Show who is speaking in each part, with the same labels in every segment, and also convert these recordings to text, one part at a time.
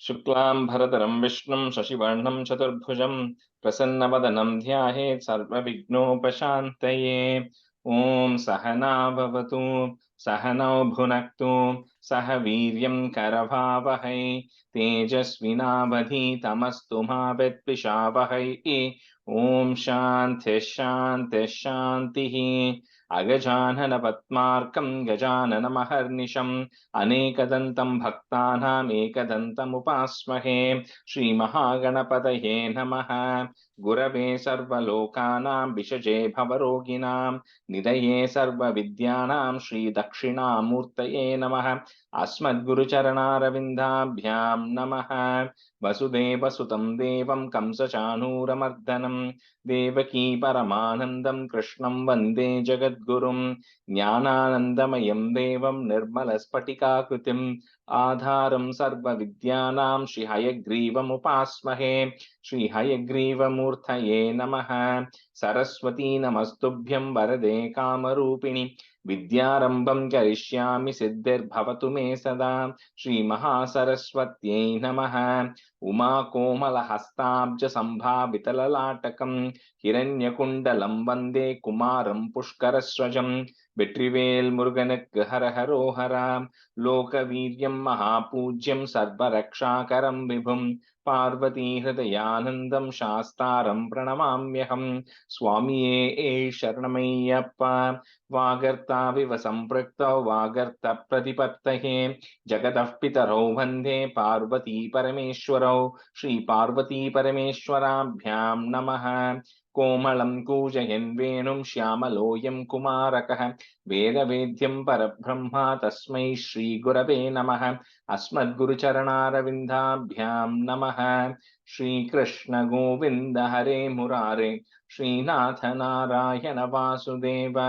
Speaker 1: शुक्लांबरधरं विष्णुं शशिवर्णं चतुर्भुजं प्रसन्नवदनं ध्यायेत् सर्वविघ्नोपशान्तये। ॐ सहना भवतु सहनौ भुनक्तु सह वीर्यं करभावहै तेजस्विनावधीतमस्तु मा विद्विषावहै। ॐ शान्तिः शान्तिः शान्तिः। अगजानन पद्मार्कं गजाननमहर्निशम् अनेकदन्तं भक्तानाम् एकदन्तमुपास्महे। श्रीमहागणपतये नमः। गुरवे सर्वलोकानां विषजे भवरोगिणां निधये सर्वविद्यानां श्रीदक्षिणामूर्तये नमः। अस्मद्गुरुचरणारविन्दाभ्यां नमः। वसुदेवसुतं देवं कंसचाणूरमर्दनं देवकी परमानन्दं कृष्णं वन्दे जगद्गुरुं। ज्ञानानन्दमयं देवं निर्मलस्फटिकाकृतिम् आधारं सर्वविद्यानां श्रीहयग्रीवमुपास्महे। श्रीहयग्रीवमूर्तये नमः। सरस्वती नमस्तुभ्यं वरदे कामरूपिणि विद्यारम्भं करिष्यामि सिद्धिर्भवतु मे सदा। श्रीमहासरस्वत्यै नमः। उमाकोमलहस्ताब्जसम्भावितललाटकं हिरण्यकुण्डलं वन्दे कुमारं पुष्करस्वजं। வெற்றிவேல் முருகனுக்கு ஹரஹரோஹரா. லோகவீரியம் மகாபூஜ்யம் சர்வரக்ஷாகரம் விபும் பார்வதி ஹிருதயானந்தம் சாஸ்தாரம் பிரணமாம்யகம். சுவாமியே சரணமையப்பா. வாகர்த்தாவிவ சம்பிருக்தௌ வாகர்த்த பிரதிபத்தஹே ஜகதः பிதரௌ வந்தே பார்வதி பரமேஸ்வரௌ. ஸ்ரீ பார்வதி பரமேஸ்வராभ्यां நமः. कोमलं कूजयन् वेणुं श्यामलोऽयं कुमारकः वेदवेद्यं परब्रह्म तस्मै श्रीगुरवे नमः। अस्मद्गुरुचरणारविन्दाभ्यां नमः। श्रीकृष्ण गोविन्द हरे मुरारे श्रीनाथ नारायण वासुदेव।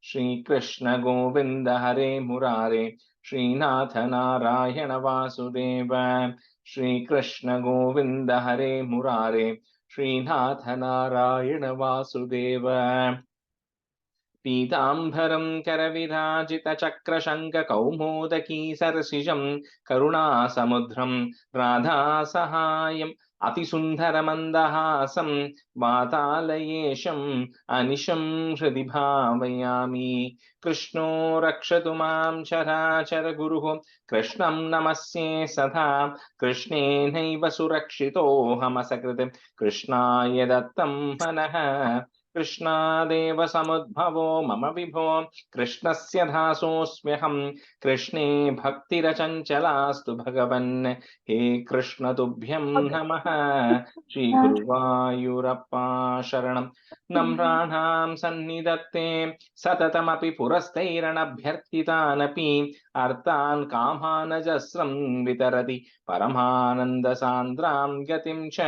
Speaker 1: श्रीकृष्ण गोविन्द हरे मुरारे श्रीनाथ नारायण वासुदेव। श्रीकृष्ण गोविन्द हरे मुरारे श्रीनाथ नारायण वासुदेव। पीताम्बरं करविराजितचक्रशङ्खकौमोदकी सरसिजं करुणासमुद्रं राधासहायम् अतिसुन्दरमन्दहासं वातालयेशम् अनिशं हृदि भावयामि। कृष्णो रक्षतु मां चराचरगुरुः कृष्णं नमस्ये सदा। कृष्णेनैव सुरक्षितोऽहमसकृत् कृष्णाय दत्तं मनः। कृष्णादेव समुद्भवो मम विभो कृष्णस्य दासोऽस्म्यहम्। कृष्णे भक्तिरचञ्चलास्तु भगवन् हे कृष्ण तुभ्यं नमः। श्रीगुरुवायूरप्पा शरणं। नम्राणां सन्निधत्ते सततमपि पुरस्तैरनभ्यर्थितानपि अर्थान् कामानजस्रं वितरति परमानन्दसान्द्रां गतिं च।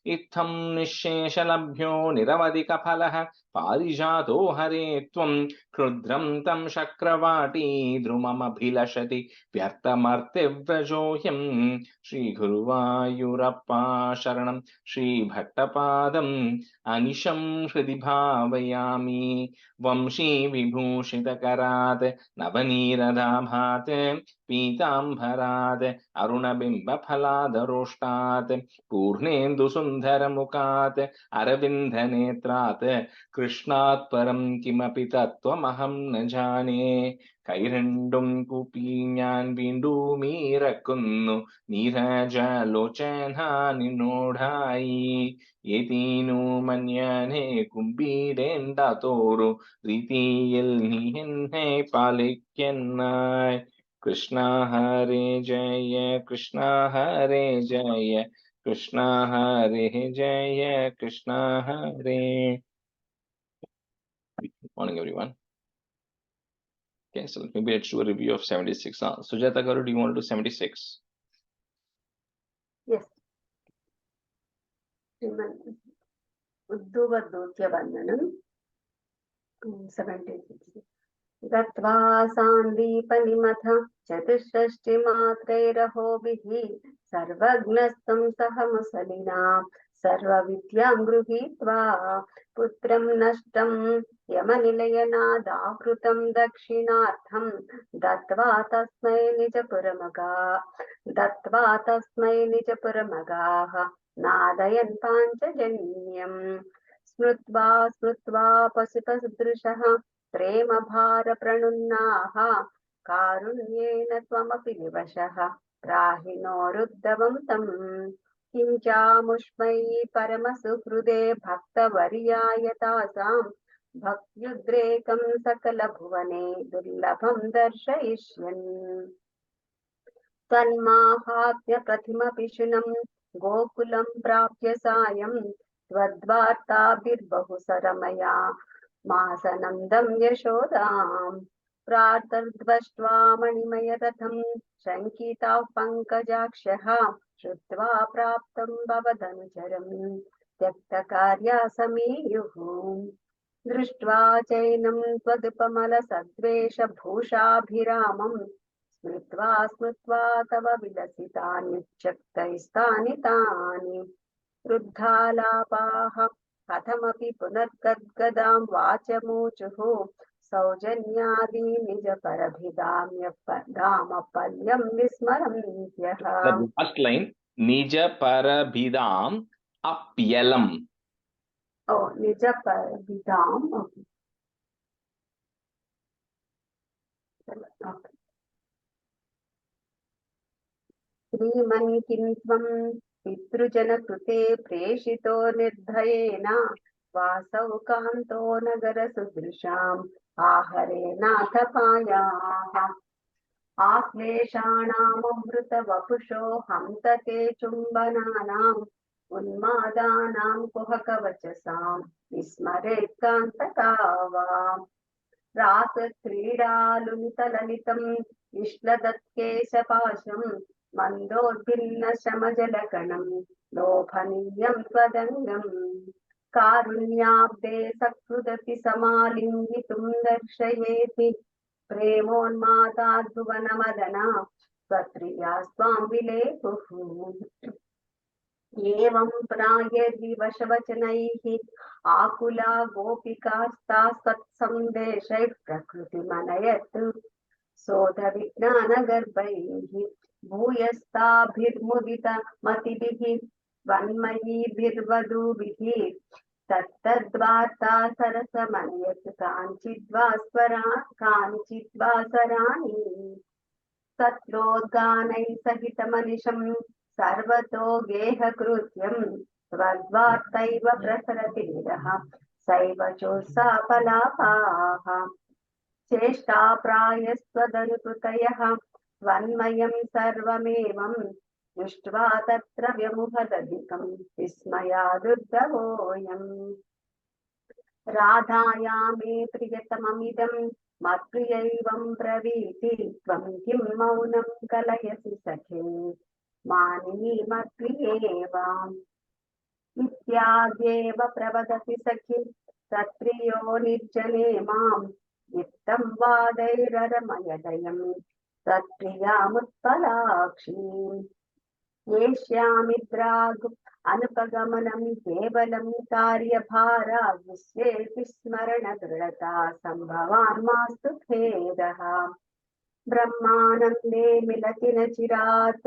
Speaker 1: इत्थं निःशेषलभ्यो निरवधिकफलः पारिजातो हरे त्वं क्षुद्रं तं शक्रवाटी द्रुममभिलषति व्यर्थमर्तिव्रजोऽयं। श्रीगुरुवायूरप्पा शरणं। श्रीभट्टपादम् अनिशं हृदि भावयामि। वंशीविभूषितकरात् नवनीरदाभात् पीताम्बरात् अरुणबिम्बफलादरोष्टात् पूर्णेन्दुसुन्दरमुखात् अरविन्दनेत्रात् कृष्णात् परं किमपि तत्त्वमहं न जाने। കൈരണ്ടും കൂപ്പി ഞാൻ വീണ്ടും ഇറക്കുന്നു നീരജലോചന നിന്നോടായി. ഏതീനു മന്യനെ കുമ്പിടേണ്ടാത്തോരു രീതിയിൽ നീ എന്നെ പാലിക്കുന്നായി. കൃഷ്ണ ഹരേ ജയ കൃഷ്ണ ഹരേ ജയ കൃഷ്ണ ഹരേ ജയ കൃഷ്ണ ഹരേ. Morning everyone. Okay, so maybe let's do a review of 76. Sujata Garu, do you want to do 76?
Speaker 2: Yes. Udduvadutyavandanam 76. गत्वा सान्दीपनिमथ चतुष्षष्टिमात्रैरहोभिः सर्वज्ञस्तं सहमुसलिना सर्वविद्यां गृहीत्वा पुत्रं नष्टं यमनिलयनादाहृतं दक्षिणार्थं दत्त्वा तस्मै निजपुरमगाः नादयन् पाञ्चजन्यम् स्मृत्वा पशुपसदृशः प्रेमभारप्रणुन्नाः कारुण्येन त्वमपि विवशः प्राहिणोरुद्धवं तम् किञ्चामुष्मै परमसुहृदे भक्तवर्याय तासां भक्त्युद्रेकं सकलभुवने दुर्लभं दर्शयिष्यन् तन्माहात्म्यप्रतिमपिशुनं गोकुलं प्राप्य सायं त्वद्वार्ताभिर्बहुसरमया मासनन्दं यशोदाम् प्रातर्द्वष्ट्वा मणिमयरथं शङ्किताः पङ्कजाक्षः श्रुत्वा प्राप्तं भवदनुचरं त्यक्तकार्या समीयुः दृष्ट्वा चैनं त्वदुपमलसद्वेषभूषाभिरामं स्मृत्वा तव विलसितान्युच्चक्तैस्तानि तानि वृद्धालापाः कथमपि पुनर्गद्गदां वाचमूचुः सौजन्यादि निजपरभिधामपल्यं विस्मरन्त्यः.
Speaker 1: The last line, Nija Parabhidam Apyalam.
Speaker 2: Oh, Nijaparavidam. Okay. Okay. श्रीमन् किं त्वं पितृजनकृते प्रेषितो निर्धयेन वासौ कान्तो नगरसुदृशाम् आहरेनाथपायाः आश्लेषाणाममृतवपुषो हन्तते चुम्बनानाम् उन्मादानां कुहकवचसां विस्मरेत्कान्तका वा रासक्रीडालुलितललितम् इष्लदत्केशपाशं मन्दोद्भिन्नशमजलकणं लोभनीयं त्वदङ्गम् कारुण्याब्दे सकृदपि समालिङ्गितुं दर्शयेति प्रेमोन्मादाद्भुवनमदना त्वत्प्रिया स्वां विलेपुः एवं प्रायर्विवशवचनैः आकुला गोपिकास्तास्त्वत्सन्देशैः प्रकृतिमनयत् सोढविज्ञानगर्भैः भूयस्ताभिर्मुदितमतिभिः वन्मयीभिर्वधूभिः तत्तद्वार्ता सरसमन्यत् काञ्चिद्वा स्वराणि तत्रोद्गानैः सहितमनिशं सर्वतो गेहकृत्यं त्वद्वार्तैव प्रसरति विरह सैव चोत्साहपलापाः चेष्टाप्रायस्त्वदनुकृतयः त्वन्मयं सर्वमेवं दृष्ट्वा तत्र व्यमुहदधिकं विस्मयादुर्गवोऽयम् राधाया मे प्रियतममिदं मत्प्रियैवं ब्रवीति त्वं किं मौनं कलयसि सखे मानिनी मत्प्रियेवाम् इत्याद्येव प्रवदति सखि तत्प्रियो निर्जने मां वित्तं वादैररमयदयं तत्प्रियामुत्पलाक्षीम् येष्यामिद्राग् अनुपगमनं केवलं कार्यभाराद् विश्वेऽपि स्मरणदृढता सम्भवान् मास्तु खेदः ब्रह्मानन्दे मिलति न चिरात्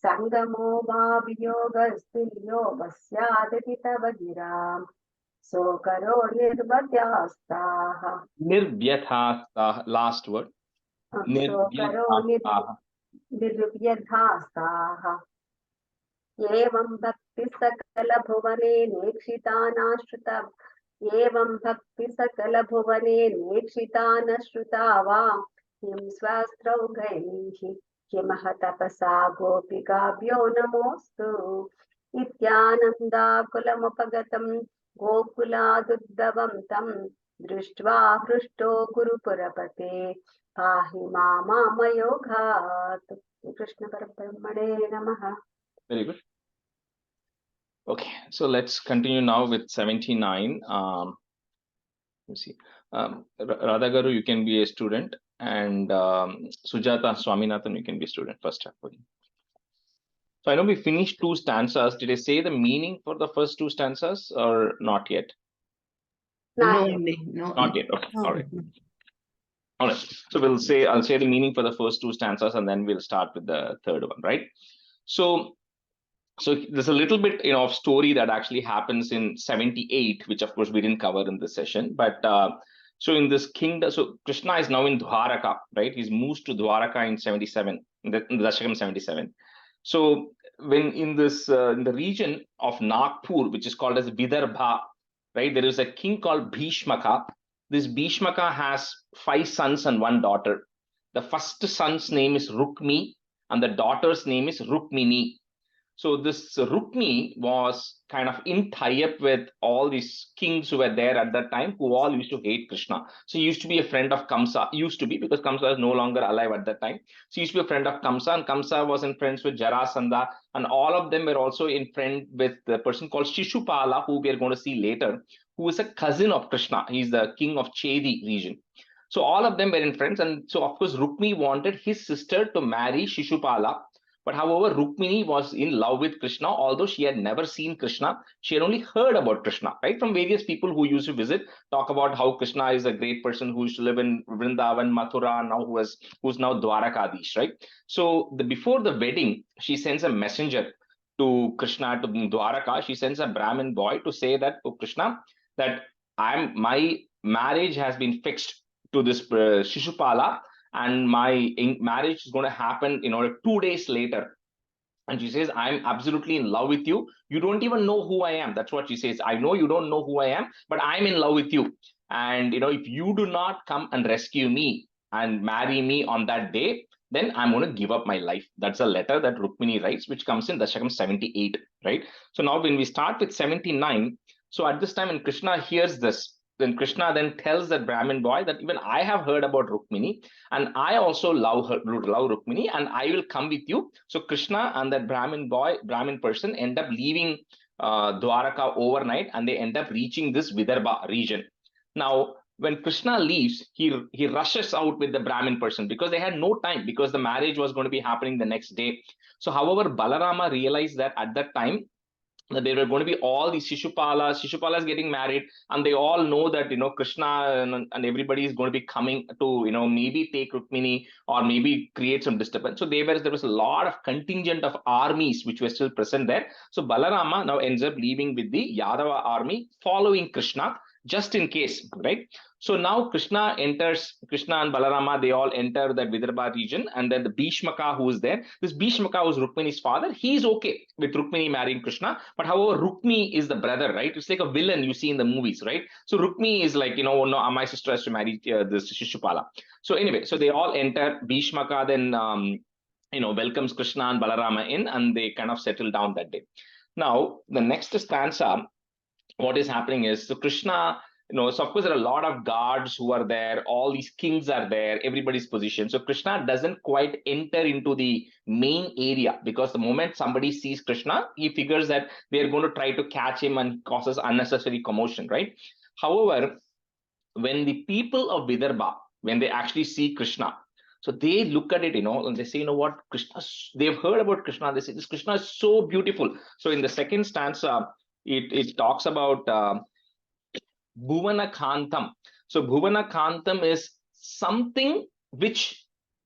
Speaker 2: सङ्गमो वा वियोगस्तुल्यो वस्यादपि तव गिराम् सोकरो
Speaker 1: Nirvyathastaha. Last word.
Speaker 2: निर्व्यधास्ताः एवं भक्ति सकल भुवने नेक्षिता न श्रुता वा किं स्वास्त्रौघैः किमह तपसा गोपिकाभ्यो नमोऽस्तु इत्यानन्दाकुलमुपगतं गोकुलादुद्धवं तं दृष्ट्वा हृष्टो गुरुपुरपते पाहि मामयोघात्. कृष्ण परब्रह्मणे नमः.
Speaker 1: Very good. Okay, so let's continue now with 79. Let's see. Radha Garu, you can be a student, and Sujata Swaminathan, you can be a student first. So I know we finished 2 stanzas. Did I say the meaning for the first 2 stanzas or not yet?
Speaker 2: Not
Speaker 3: No,
Speaker 2: yet.
Speaker 3: no.
Speaker 1: Not yet. Okay.
Speaker 3: No.
Speaker 1: All right. All right. So I'll say the meaning for the first two stanzas, and then we'll start with the third one, right? So there's a little bit, of story that actually happens in 78, which of course we didn't cover in this session. But so in this kingdom, so Krishna is now in Dwaraka, right? He's moved to Dwaraka in 77, in the Dasakam 77. So when in the region of Nagpur, which is called as Vidarbha, right? There is a king called Bhishmaka. This Bhishmaka has 5 sons and 1 daughter. The first son's name is Rukmi, and the daughter's name is Rukmini. So this Rukmi was kind of in tie-up with all these kings who were there at that time, who all used to hate Krishna. So he used to be a friend of Kamsa, used to be, because Kamsa is no longer alive at that time. So he used to be a friend of Kamsa, and Kamsa was in friends with Jarasandha, and all of them were also in friend with the person called Shishupala, who we are going to see later, who is a cousin of Krishna. He's the king of Chedi region. So all of them were in friends, and so of course Rukmi wanted his sister to marry Shishupala. But however, Rukmini was in love with Krishna, although she had never seen Krishna. She had only heard about Krishna, right? From various people who used to visit, talk about how Krishna is a great person who used to live in Vrindavan, Mathura, now who's now Dwarakadish, right? So before the wedding, she sends a messenger to Krishna to Dwaraka. She sends a Brahmin boy to say that to Krishna that my marriage has been fixed to this Shishupala, and my marriage is going to happen 2 days later. And she says, I'm absolutely in love with you. You don't even know who I am. That's what she says. I know you don't know who I am, but I'm in love with you. And if you do not come and rescue me and marry me on that day, then I'm going to give up my life. That's a letter that Rukmini writes, which comes in Dashakam 78, right? So now when we start with 79, so at this time when Krishna hears this, then Krishna then tells that Brahmin boy that even I have heard about Rukmini, and I also love Rukmini, and I will come with you. So Krishna and that Brahmin person end up leaving Dwaraka overnight, and they end up reaching this Vidarbha region. Now, when Krishna leaves, he rushes out with the Brahmin person because they had no time, because the marriage was going to be happening the next day. So, however, Balarama realized that at that time that there were going to be all these Shishupalas getting married, and they all know that Krishna and everybody is going to be coming to maybe take Rukmini or maybe create some disturbance. So there was a lot of contingent of armies which were still present there. So Balarama now ends up leaving with the Yadava army, following Krishna just in case, right? So now Krishna and Balarama, they all enter that Vidarbha region, and then the Bhishmaka who is there, this Bhishmaka who is Rukmini's father, he's okay with Rukmini marrying Krishna. But however, Rukmi is the brother, right? It's like a villain you see in the movies, right? So Rukmi is like, no, my sister has to marry this Shishupala. So anyway, so they all enter. Bhishmaka then welcomes Krishna and Balarama in, and they kind of settle down that day. Now, the next stanza, what is happening is, so Krishna, so of course there are a lot of guards who are there, all these kings are there, everybody's positioned. So Krishna doesn't quite enter into the main area, because the moment somebody sees Krishna, he figures that they're going to try to catch him and causes unnecessary commotion, right? However, when the people of Vidarbha, when they actually see Krishna, so they look at it, and they say, what, Krishna, they've heard about Krishna, they say, this Krishna is so beautiful. So in the second stanza, it talks about Bhuvana Kantam. So Bhuvana Kantam is something which,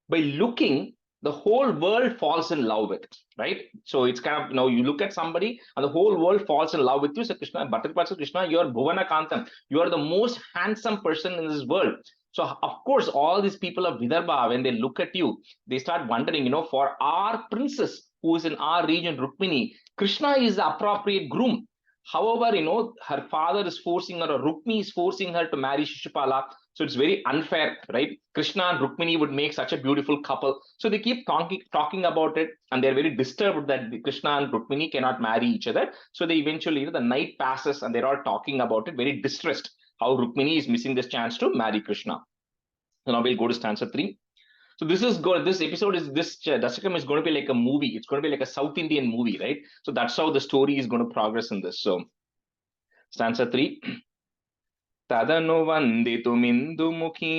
Speaker 1: by looking, the whole world falls in love with, right? So it's kind of, you look at somebody and the whole world falls in love with you. So Krishna, Bhattakapasa Krishna, you are Bhuvana Kantam. You are the most handsome person in this world. So of course, all these people of Vidarbha, when they look at you, they start wondering, for our princess who is in our region, Rukmini, Krishna is the appropriate groom. However, her father is forcing her, or Rukmi is forcing her to marry Shishupala. So it's very unfair, right? Krishna and Rukmini would make such a beautiful couple. So they keep talking about it, and they're very disturbed that Krishna and Rukmini cannot marry each other. So they eventually, the night passes, and they're all talking about it, very distressed, how Rukmini is missing this chance to marry Krishna. So now we'll go to stanza 3. So this Dasakam is going to be like a movie. It's going to be like a South Indian movie, right? So that's how the story is going to progress in this. So stanza 3. Tadanu vanditumindu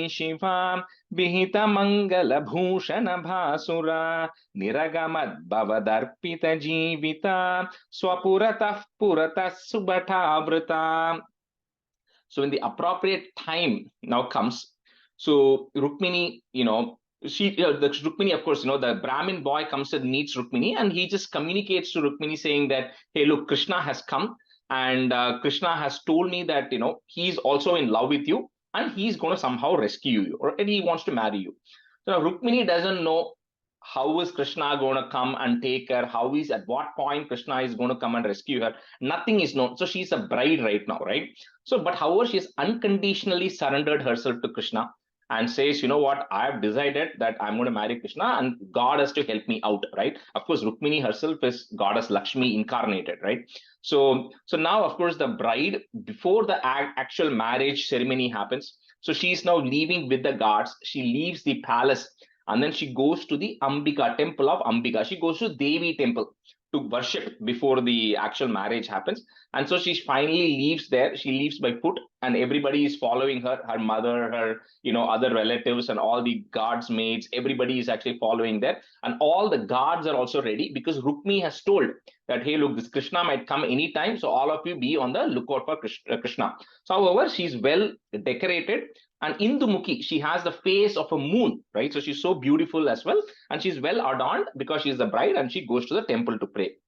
Speaker 1: shivam vihita mangala bhushana bhasura niragamad bhavadarpita jivita swapuratah puratah subhathavrita. So when the appropriate time now comes, so Rukmini, the Rukmini, of course, the Brahmin boy comes and meets Rukmini, and he just communicates to Rukmini saying that, hey, look, Krishna has come, and Krishna has told me that, he's also in love with you, and he's going to somehow rescue you, and he wants to marry you. So now Rukmini doesn't know how is Krishna going to come and take her, at what point Krishna is going to come and rescue her. Nothing is known. So she's a bride right now, right? So, but however, she's unconditionally surrendered herself to Krishna and says, you know what, I have decided that I'm going to marry Krishna and God has to help me out, right? Of course, Rukmini herself is goddess Lakshmi incarnated, right? So now, of course, the bride, before the actual marriage ceremony happens, so she's now leaving with the guards. She leaves the palace and then she goes to the Ambika, temple of Ambika. She goes to Devi temple to worship before the actual marriage happens. And so she finally leaves there. She leaves by foot, and everybody is following her. Her mother, her other relatives, and all the guards maids. Everybody is actually following there, and all the guards are also ready because Rukmi has told that, hey, look, this Krishna might come anytime, so all of you be on the lookout for Krishna. So, however, she's well decorated. And Indumukhi, she has the face of a moon, right? So she's so beautiful as well. And she's well adorned because she's the bride and she goes to the temple to pray.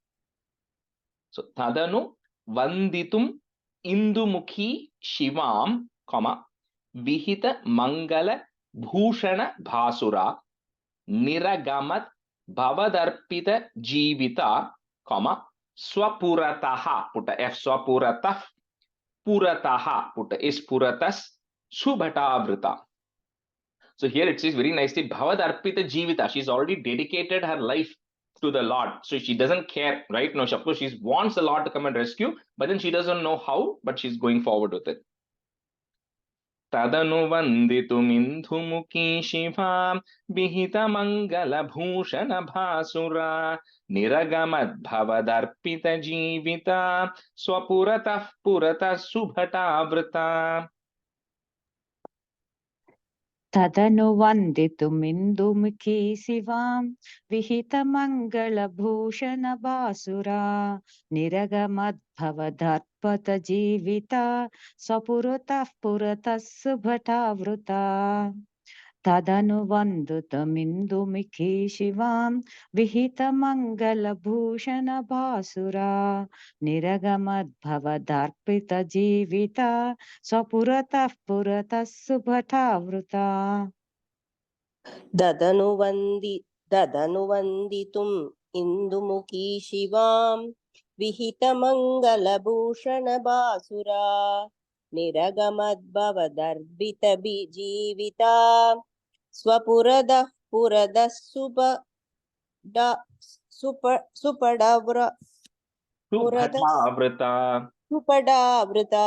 Speaker 1: So Tadanu Vanditum Indumukhi Shivam, Vihita Mangala Bhushana Bhasura Niragamat Bhavadarpita Jivita, Swapurataha, putta F Swapuratah, Purataha, putta is Puratas, Subhatavrita. So here it says very nicely, Bhavadarpita Jivita. She's already dedicated her life to the Lord. So she doesn't care, right? No, of course, she wants the Lord to come and rescue, but then she doesn't know how, but she's going forward with it. Tadanu vandituminthumukhi shivam vihita mangala bhushana bhasura niragamad bhavadarpita jivita swapuratah purata subhatavrita.
Speaker 3: Tadanu vandituminthumukhi shivam vihita mangala bhushana bhasura niragamad-bhavadarpita jivita sapuratah purata subhatavrita. Tadanu vandituminthumukhi shivam vihita mangala bhushana bhasura niragamad-bhavadarpita jivita sapuratah purata subhatavrita.
Speaker 4: ददनुवन्दितुम् इन्दुमुखी शिवां विहितमङ्गलभूषणबासुरा निरगमद्भवदर्पितजीविता स्वपुरदः पुरदः सुपडावृता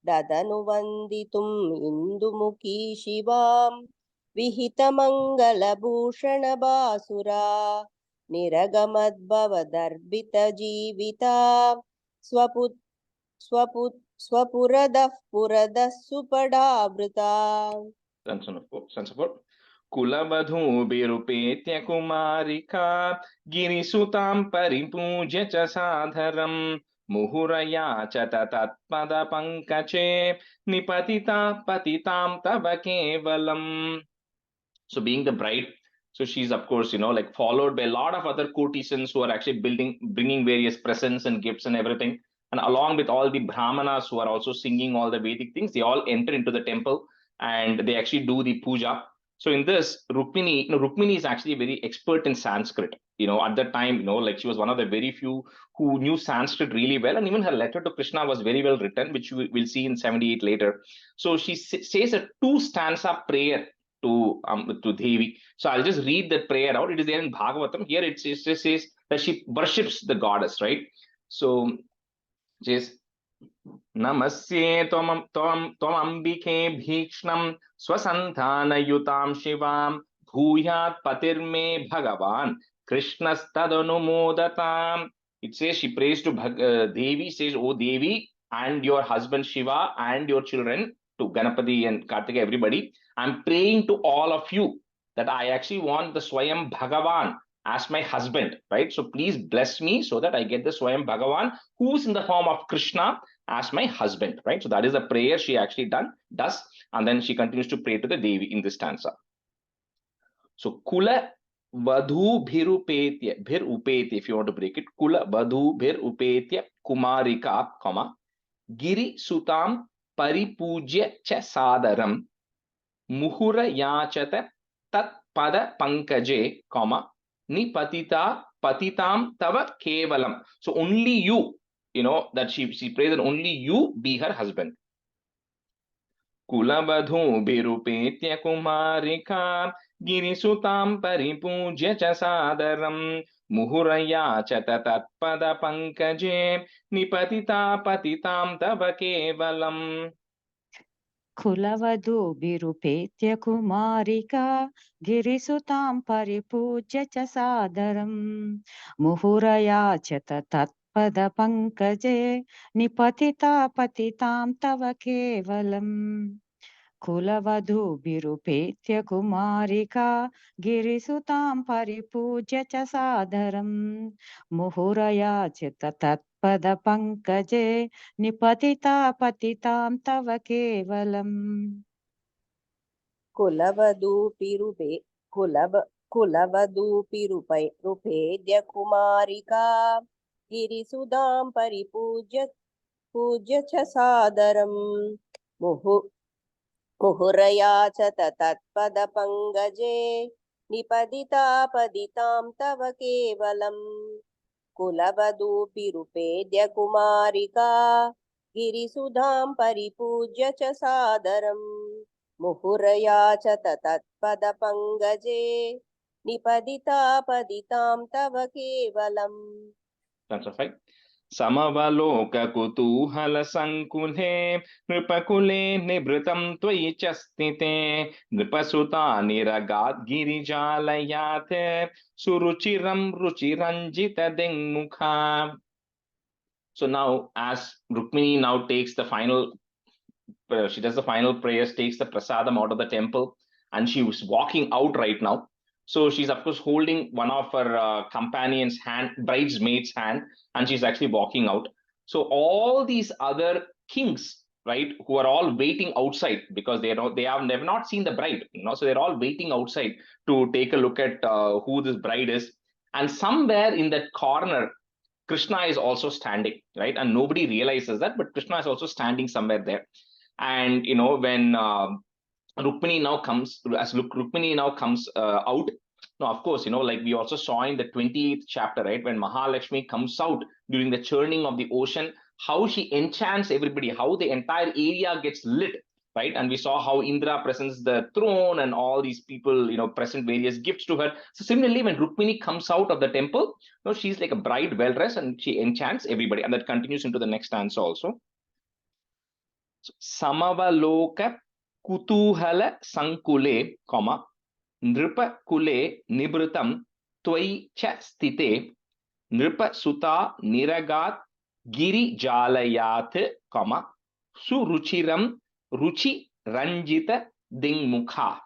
Speaker 4: ददनुवन्दितुम् इन्दुमुखी शिवां विहितमङ्गलभूषणबासुरा निरगमद्भवदर्पितजीविता स्वपुरदः सुपडावृता.
Speaker 1: Kulavadhubirupetia kumarika girisutam paripuja cha sadharam muhuraya cha tatatpada pankache nipatita patitam tava kevalam. So being the bride, so she's of course, like followed by a lot of other courtesans who are actually bringing various presents and gifts and everything. And along with all the brahmanas who are also singing all the Vedic things, they all enter into the temple and they actually do the puja. So in this, Rukmini is actually very expert in Sanskrit. At that time, like she was one of the very few who knew Sanskrit really well. And even her letter to Krishna was very well written, which we will see in 78 later. So she says a 2-stanza prayer to Devi. So I'll just read that prayer out. It is there in Bhagavatam. Here it just says that she worships the goddess, right? So it says, Namasye Tom Ambike Bhikshnam Swasantana Yutam Shivam Bhuyat Patirme Bhagavan Krishnastadanu. It says she prays to Devi, says, oh Devi, and your husband Shiva and your children, to Ganapati and Kartika, everybody, I'm praying to all of you that I actually want the Swayam Bhagavan as my husband, right? So please bless me so that I get the Swayam Bhagavan, who's in the form of Krishna, as my husband, right? So that is the prayer she actually does, and then she continues to pray to the Devi in this stanza. So Kula Vadhu Bhirupetya, Bhir Upetya, if you want to break it, Kula Vadhu Bhir Upetya Kumarika, comma, Giri Sutam Paripujya Cha Sadaram Muhura Yachata Tat Pada Pankaje, comma, Nipatita Patitam Tava Kevalam. So only you, that she prays that only you be her husband. Kulavadhu Birupetya Kumarika Girisutam Paripujya Cha Sadaram Muhuraya Chatatat Pada Pankaje Nipatita Patitam Tava Kevalam.
Speaker 3: Kulavadu Birupetya Kumarika Girisutam Paripujya Cha Sadaram Muhuraya Chata Tatpada Pankaje Nipatita Patitam Tava Kevalam. Kulavadu Birupetya Kumarika Girisutam Paripujya Cha Sadaram Muhuraya Chita Tatpada Pankaje Nipatita Patitam Tava Kevalam.
Speaker 4: कुलवधूपिरूपेद्य कुमारिका गिरिसुधां परिपूज्य च सादरं मुहुरया च तत्पदपङ्कजे निपतिता पदितां तव केवलम् कुलवधूपिरूपेद्य कुमारिका गिरिसुधां परिपूज्य च सादरम् मुहुरया च तत्पदपङ्कजे निपतिता पदितां तव केवलम्.
Speaker 1: Samavaloka kutuhala sankule nripakule nibrutam tvayi chastite nripasuta niragat girijalayate suruchiram ruchiranjita dengmukha. So now, as Rukmini now takes the final, she does the final prayers, takes the prasadam out of the temple, and she was walking out right now. So she's of course holding one of her companions' hand, bridesmaid's hand, and she's actually walking out. So all these other kings, right, who are all waiting outside because they have never not seen the bride, so they're all waiting outside to take a look at who this bride is. And somewhere in that corner, Krishna is also standing, right? And nobody realizes that, but Krishna is also standing somewhere there. And when Rukmini now comes out. Now, of course, like we also saw in the 28th chapter, right, when Mahalakshmi comes out during the churning of the ocean, how she enchants everybody, how the entire area gets lit, right? And we saw how Indra presents the throne and all these people, present various gifts to her. So similarly, when Rukmini comes out of the temple, she's like a bride well dressed and she enchants everybody, and that continues into the next stanza also. So, Samavaloka Kutuhala Sankule, comma, Nripa Kule Nibrutam Twai Cha Stite Nripa Suta Niragat Giri Jalayat, comma, Suruchiram Ruchi Ranjita Dingmukha.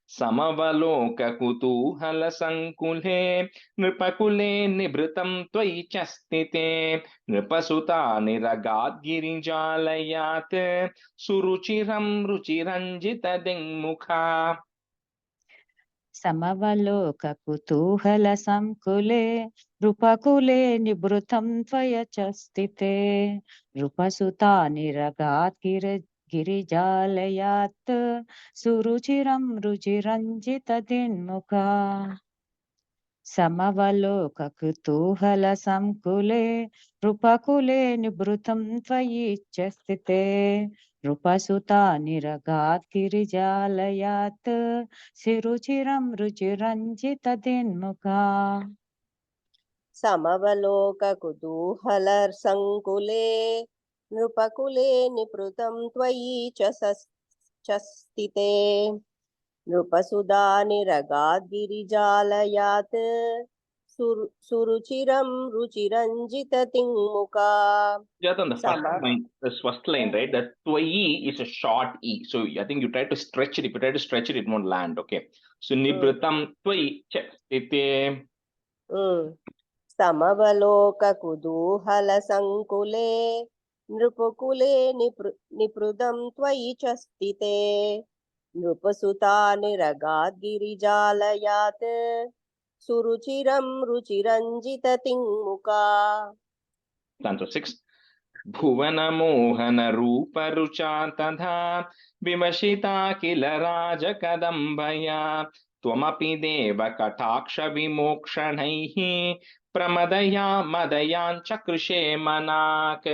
Speaker 1: Samavaloka kutuhala sankule nripakule nibrutam tvayi chastite nripasuta niragat girijalayat suruchiram ruchiranjita dingmukha.
Speaker 3: Samavaloka kutuhala samkule rupakule nibrutam tvaya chastite rupasuta niragat girijalayat suruchiram ruchiranjita dinmukha. Samavaloka kutuhala samkule rupakule nibrutam tvayi chastite rupasuta niragat girijalayat siruchiram ruchiranjita dinmukha.
Speaker 4: समवलोक कुतूहल संकुले नृपकुले निपृतं त्वयि च स्थिते नृपसुधा निरगाद् गिरिजालयात् सुरुचिरं रुचिरञ्जिततिङ्मुखा
Speaker 1: Jatan, the
Speaker 4: Sama.
Speaker 1: first line, right? That Twayi is a short E. So I think you try to stretch it. If you try to stretch it, it won't land. Okay. So Nibritam Twayi Chastite.
Speaker 4: समवलोककुतूहलसङ्कुले नृपकुले निपृदं त्वयि च स्थिते नृपसुता निरगाद्गिरिजालयात् सुरुचिरं रुचिरञ्जिततिङ्मुखा
Speaker 1: Stanza 6. भुवनमोहनरूपरुचा तथा विवशिता किल राजकदम्बया त्वमपि देव कटाक्षविमोक्षणैः प्रमदया मदयाञ्चकृषे मनाक्.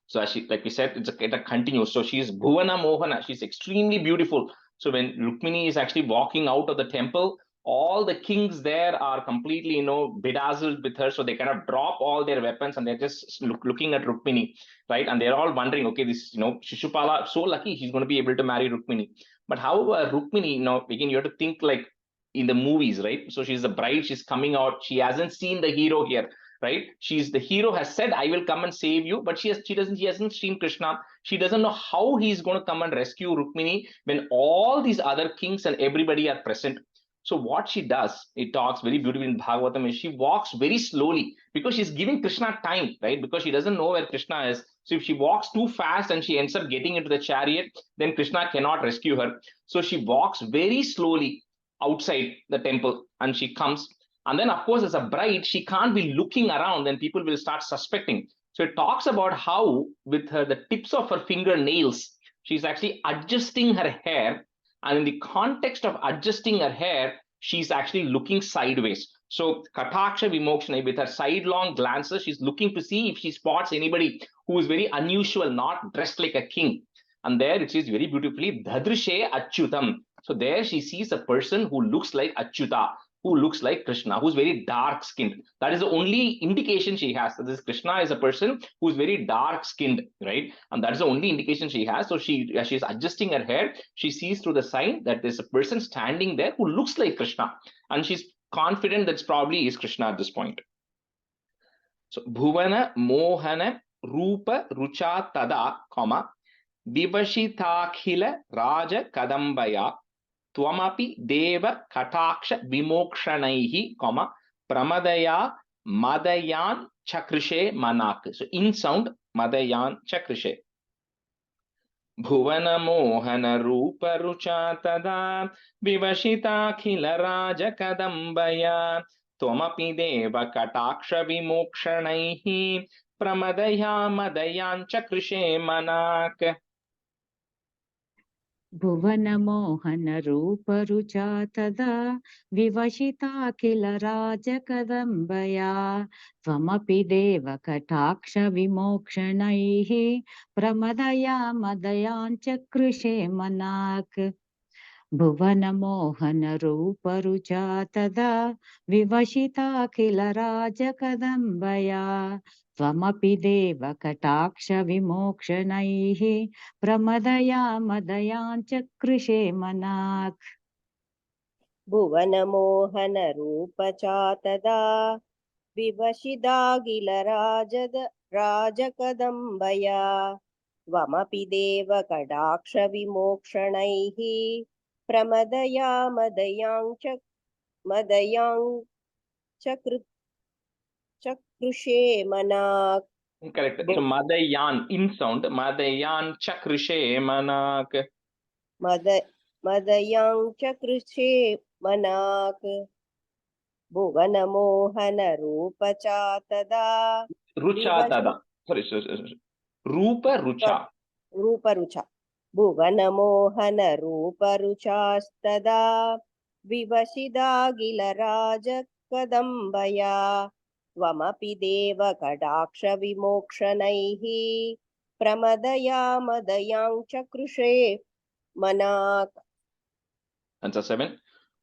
Speaker 1: So as she, like we said, it continues. So she's Bhuvana Mohana. She's extremely beautiful. So when Rukmini is actually walking out of the temple, all the kings there are completely, bedazzled with her. So they kind of drop all their weapons and they're just looking at Rukmini, right? And they're all wondering, okay, this, Shishupala, so lucky he's going to be able to marry Rukmini. But how Rukmini, again, you have to think like in the movies, right? So she's the bride, she's coming out. She hasn't seen the hero here. Right? The hero has said, I will come and save you, but she hasn't seen Krishna. She doesn't know how he's going to come and rescue Rukmini when all these other kings and everybody are present. So what she does, it talks very beautifully in Bhagavatam, is she walks very slowly because she's giving Krishna time, right? Because she doesn't know where Krishna is. So if she walks too fast and she ends up getting into the chariot, then Krishna cannot rescue her. So she walks very slowly outside the temple and she comes. And then, of course, as a bride, she can't be looking around, then people will start suspecting. So it talks about how, with the tips of her fingernails, she's actually adjusting her hair. And in the context of adjusting her hair, she's actually looking sideways. So Kataksha Vimokshana, with her sidelong glances, she's looking to see if she spots anybody who is very unusual, not dressed like a king. And there it says very beautifully, Dhadrishe Achyutam. So there she sees a person who looks like Achyuta, who looks like Krishna, who's very dark skinned. That is the only indication she has that this Krishna is a person who's very dark skinned, right? And that is the only indication she has. So as she's adjusting her hair, she sees through the sign that there's a person standing there who looks like Krishna. And she's confident that probably is Krishna at this point. So Bhuvana Mohana Rupa Rucha Tada, Vivashitakhila Raja Kadambaya Twamapi Deva Kataksha Vimokshanahi, Pramadaya Madayan Chakrishe Manak. So in sound, Madayan Chakrishe. Bhuvana Mohana Rupa Rucha Tada Vivashita Khila Raja Kadambaya Twamapi Deva Kataksha Vimokshanahi Pramadaya Madayan Chakrishe Manak.
Speaker 3: भुवनमोहनरूपरुचा तदा विवशिता किल राजकदम्बया त्वमपि देव कटाक्षविमोक्षणैः प्रमदया मदयाञ्चकृषे मनाक् भुवनमोहनरूपरुचा तदा विवशिता किल राजकदम्बया त्वमपि देव कटाक्षविमोक्षणैः प्रमदया मदयाञ्चकृषे मनाक्
Speaker 4: भुवनमोहनरूपचा तदा विवशिदागिलराजकदम्बया त्वमपि देव कटाक्षविमोक्षणैः प्रमदया मदयाञ्चकृषे मनाक्.
Speaker 1: Correct. So Madayan in sound, Madayan Chakrishe Manak.
Speaker 4: मदयाञ्चकृषे मनाक् भुवनमोहनरूपचा तदा
Speaker 1: Rucha Tada. Sorry. Rupa Rucha.
Speaker 4: रूपरुचा भुवनमोहनरूपरुचास्तदा विवशिदागिलराजकदम्बया त्वमपि Dev कटाक्षविमोक्षणैः प्रमदया मदयाञ्चकृषे मनाक्.
Speaker 1: Answer 7.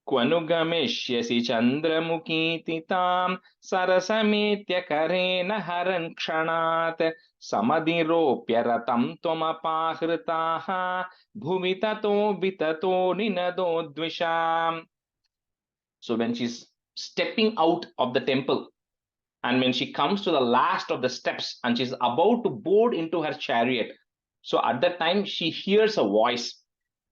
Speaker 1: Kvanugameshyasi Chandramukititam Sarasametya Karena Haran Kshanat Samadiropya Ratam Twamapahritaha Bhuvitato Vitato Ninado Dvisham. So when she's stepping out of the temple. And when she comes to the last of the steps and she's about to board into her chariot, so at that time she hears a voice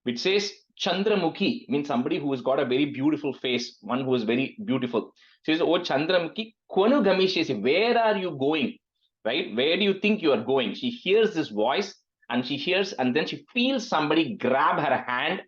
Speaker 1: which says Chandramukhi, means somebody who has got a very beautiful face, one who is very beautiful. She says, "Oh Chandramukhi, Kwanu Gamishyasi, where are you going? Right? Where do you think you are going?" She hears this voice and she hears, and then she feels somebody grab her hand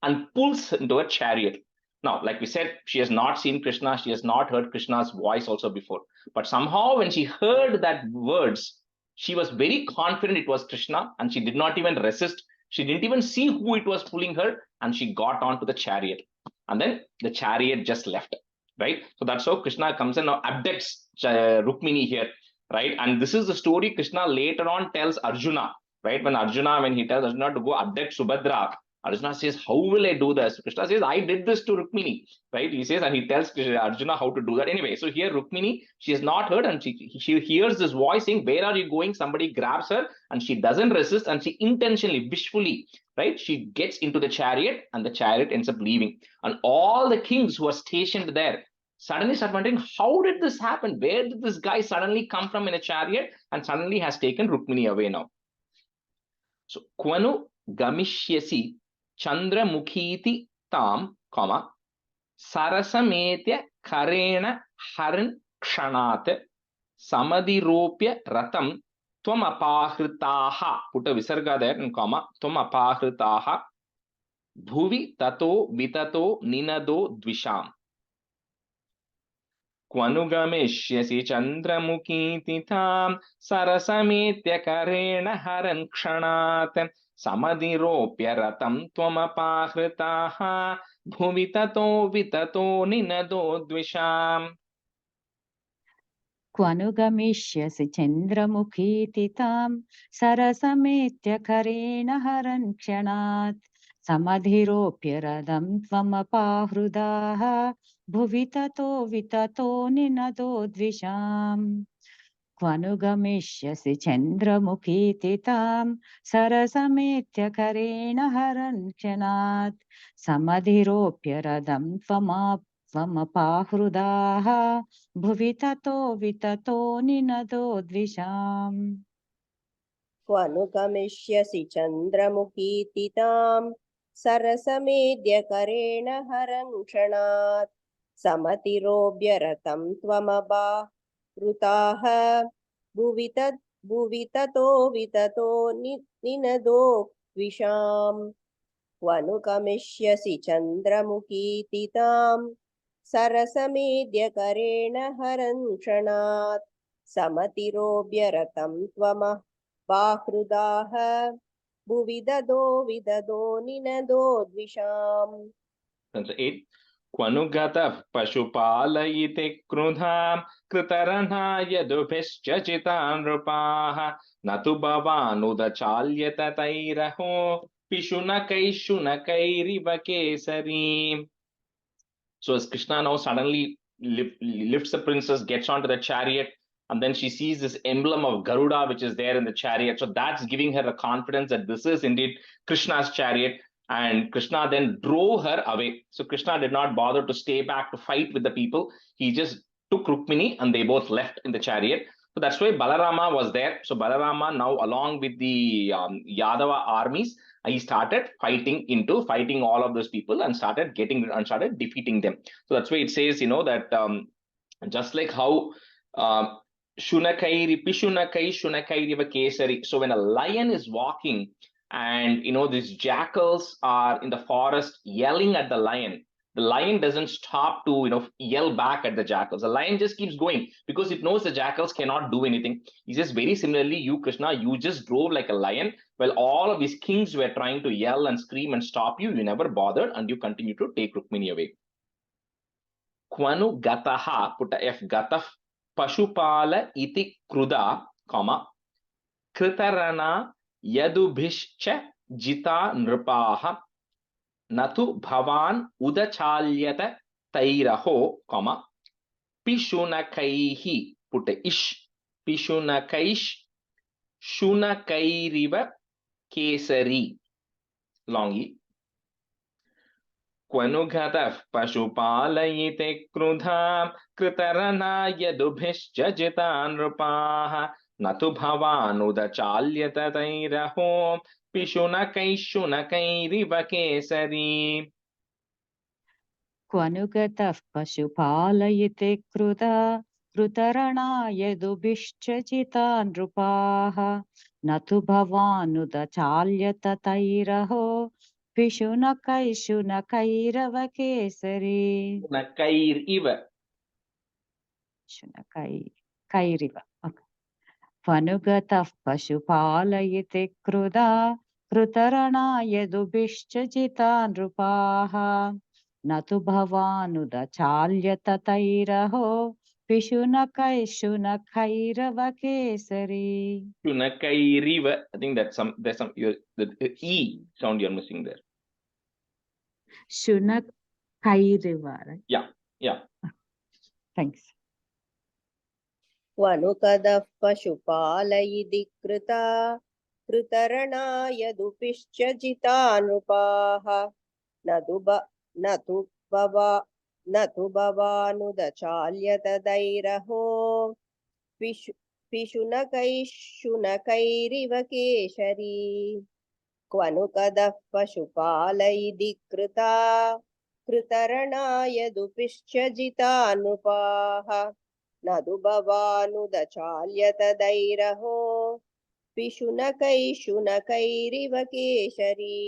Speaker 1: and pulls into a chariot. Now, like we said, she has not seen Krishna, she has not heard Krishna's voice also before. But somehow, when she heard that words, she was very confident it was Krishna, and she did not even resist. She didn't even see who it was pulling her, and she got onto the chariot. And then the chariot just left, right? So that's how Krishna comes and now abducts Rukmini here, right? And this is the story Krishna later on tells Arjuna, right? When he tells Arjuna to go abduct Subhadra, Arjuna says, "How will I do this?" Krishna says, "I did this to Rukmini," right? He says, and he tells Arjuna how to do that. Anyway, so here Rukmini, she has not heard, and she hears this voice saying, "Where are you going?" Somebody grabs her, and she doesn't resist, and she intentionally, wishfully, right? She gets into the chariot, and the chariot ends up leaving. And all the kings who are stationed there suddenly start wondering, how did this happen? Where did this guy suddenly come from in a chariot and suddenly has taken Rukmini away now? So, Kwanu Gamishyasi Chandramukhiti Tam, comma, Sarasametya Karena Haran Kshanat Samadiropya Ratam Tvam Apahritaha. Put a visarga there and comma, Tvam Apahritaha Bhuvi Tato Vitato Ninado Dvisham. Kwanugameshyasi Chandramukiti Tam Sarasametya Karena Haran Kshanat Samadiropya Ratam Twamapahritaha Bhuvitato Vitato Ninado Dvisham.
Speaker 3: क्वनुगमिष्यसि चन्द्रमुखीति तां सरसमेत्य करेण हरन् क्षणात् समधिरोप्य रदं त्वमपाहृदाः भुवि ततो विततो निनदो द्विषाम् क्वनुगमिष्यसि चन्द्रमुखीति तां सरसमेत्य करेण हरन् क्षणात् समधिरोप्य रदं त्वमपाहृदाः भुवि ततो विततो निनदो द्विषाम्
Speaker 4: क्वनुगमिष्यसि चन्द्रमुखीति तां सरसमेद्यकरेण हरं क्षणात् समतिरोऽभ्यरतं त्वमपाहृताः भुवि ततो विततो निनदो द्विषाम् क्वनुगमिष्यसि चन्द्रमुखीति तां सरसमेद्यकरेण हरं क्षणात् समतिरोऽभ्यरतं त्वमपाहृदाः भुवि ददो विददो निनदो द्विषाम्.
Speaker 1: 8. Kwanugata Pashupalayite Krudham Kritarana Yadubhischa Chitan Rupaha Natu Bhavanuda Chalyata Tairaho Pishunakai Shunakairiva Kesari. So as Krishna now suddenly lifts the princess, gets onto the chariot, and then she sees this emblem of Garuda which is there in the chariot. So that's giving her the confidence that this is indeed Krishna's chariot. And Krishna then drove her away. So Krishna did not bother to stay back to fight with the people. He just took Rukmini and they both left in the chariot. So that's why Balarama was there. So Balarama now, along with the Yadava armies, he started fighting all of those people and started defeating them. So that's why it says, that just like how Pishunakai Shunakairiva Kesari. So when a lion is walking, and these jackals are in the forest yelling at the lion doesn't stop to yell back at the jackals. The lion just keeps going because it knows the jackals cannot do anything. He says, very similarly, you Krishna, you just drove like a lion while all of these kings were trying to yell and scream and stop you. You never bothered and you continue to take Rukmini away. Kwanu gataha, put a F, gataf pashupala iti kruda, comma, kritarana Yadubhischa jita nripaha natu bhavan udachalyata tairaho, comma, pishunakaihi, put a ish, pishunakaish shunakairiva kesari, long e. क्वनुगतः पशुपालयिते क्रुधां कृतरनाय दुभिश्च जिता नृपाः न तु भवानुदचाल्यत तैरहो पिशुनकैः केसरी
Speaker 3: क्वनुगतः पशुपालयिते कृतरणाय दुभिश्च जिता नृपाः न तु भवानुदचाल्यत तैरहो पिशुनकैः केसरी
Speaker 1: नकैरिव
Speaker 3: कैरिव क्वनुगतः पशुपालयिते कृतरणाय दुभिश्च जिता नृपाः न तु भवानुदचाल्यत तैरहो पिशुनकैः Kesari
Speaker 1: Shunakairiva. I think that's there's some the E sound you're missing there.
Speaker 3: शुनकैरिव, right?
Speaker 1: Yeah.
Speaker 3: Thanks.
Speaker 4: वनुकदः पशुपालयिति कृतरणाय दुपिश्च जिता नृपाः न तु भवानुदचाल्यत दैरहो पिशुनकैः केशरी क्वनुकदः पशुपालयिति कृतरणाय दुपिश्च जिता नृपाः न तु भवानुदचाल्यत दैरहो पिशुनकैः Keshari.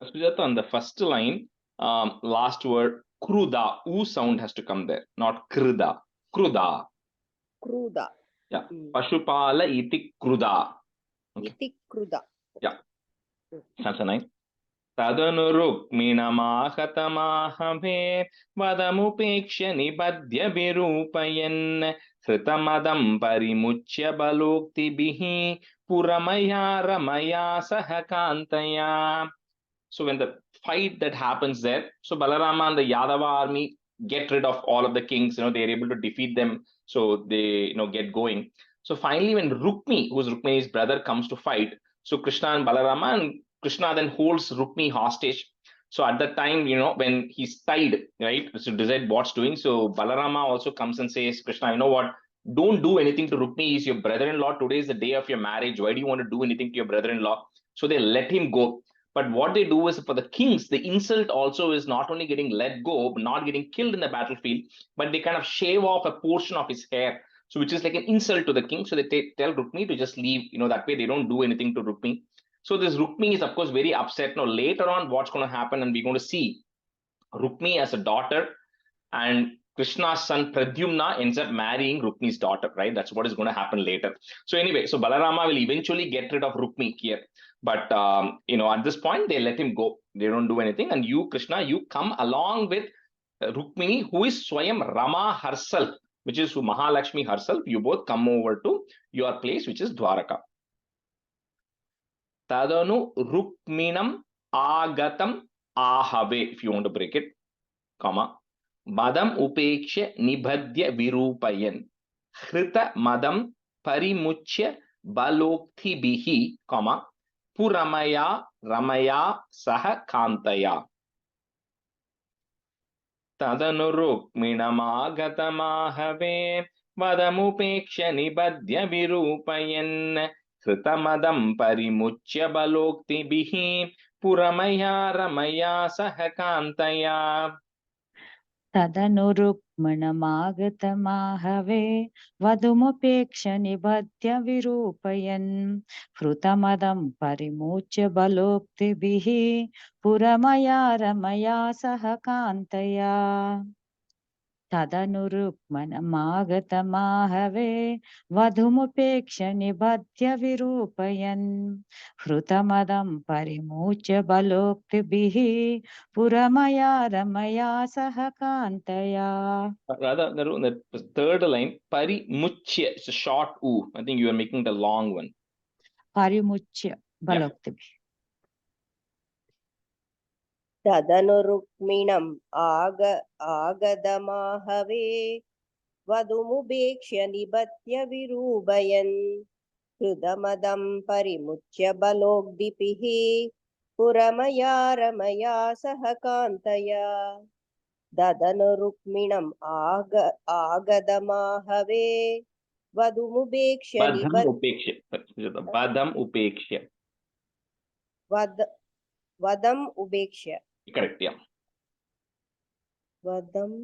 Speaker 1: Sujata, on the first line, last word kruda, u sound has to come there, not krida. Kruda.
Speaker 4: Kruda.
Speaker 1: Yeah. Pashupala iti kruda. Okay.
Speaker 4: Iti kruda.
Speaker 1: Yeah. Stanza 9. तदनुरुक्मिणमाहतमाहवे वदमुपेक्ष्य निबध्य विरूपयन् हृतमदं परिमुच्य बलोक्तिभिः पुरमया रमया सह कान्तया. So when the fight that happens there, so Balarama and the Yadava army get rid of all of the kings, they're able to defeat them, so they get going. So finally when Rukmi, who's Rukmini's brother, comes to fight, so Krishna and Balarama, and Krishna then holds Rukmi hostage. So at that time, when he's tied, right, to decide what's doing, so Balarama also comes and says, Krishna, you know what, don't do anything to Rukmi. He's your brother-in-law. Today is the day of your marriage. Why do you want to do anything to your brother-in-law? So they let him go. But what they do is, for the kings, the insult also is not only getting let go, not getting killed in the battlefield, but they kind of shave off a portion of his hair. So which is like an insult to the king. So they tell Rukmi to just leave, that way they don't do anything to Rukmi. So this Rukmi is of course very upset. Now later on what's going to happen, and we're going to see Rukmi as a daughter, and Krishna's son Pradyumna ends up marrying Rukmi's daughter, right? That's what is going to happen later. So anyway, so Balarama will eventually get rid of Rukmi here. But, at this point, they let him go. They don't do anything. And you, Krishna, you come along with Rukmini, who is Swayam Rama herself, which is Mahalakshmi herself. You both come over to your place, which is Dwaraka. Tadanu Rukminam Agatam Ahave, if you want to break it, comma. Madam Upeksha Nibhadya Virupayan. Hrita Madam Parimuchya Balokthi Bihi, comma. Puramaya Ramaya Saha Kantaya. Tadanurukminamagatamahave Vadamupeksha Nibadya Virupayan Sritamadam Parimuchya Balokti Bihi Puramaya Ramaya Saha Kantaya.
Speaker 3: तदनुरुक्मणमागतमाहवे वधुमुपेक्ष निबध्य विरूपयन् हृतमदं परिमुच्य बलोक्तिभिः पुरमया रमया सह कान्तया. तदनुरुक्मणमागतमाहवे वधुमुपेक्ष निबध्य विरूपयन् हृतमदं परिमुच्य बलोक्तिभिः पुरमया रमया सह कान्तया.
Speaker 1: Rather, the third line, Parimuchya, it's a short U. I think you are making the long one.
Speaker 3: Parimuchya baloktibi.
Speaker 4: तदनुरुक्मिणम् आगदमाहवे वधुमुपेक्ष्य निबध्य विरूपयन् हृदमदं परिमुच्य बलोग्दिभिः पुरमया रमया सह कान्तया ददनु रुक्मिणम् आगदमाहवे वधुमुपेक्ष्य
Speaker 1: Badham upeksha. Badham upeksha.
Speaker 4: वदम् उपेक्ष्य
Speaker 1: Correct, yeah.
Speaker 4: वदम्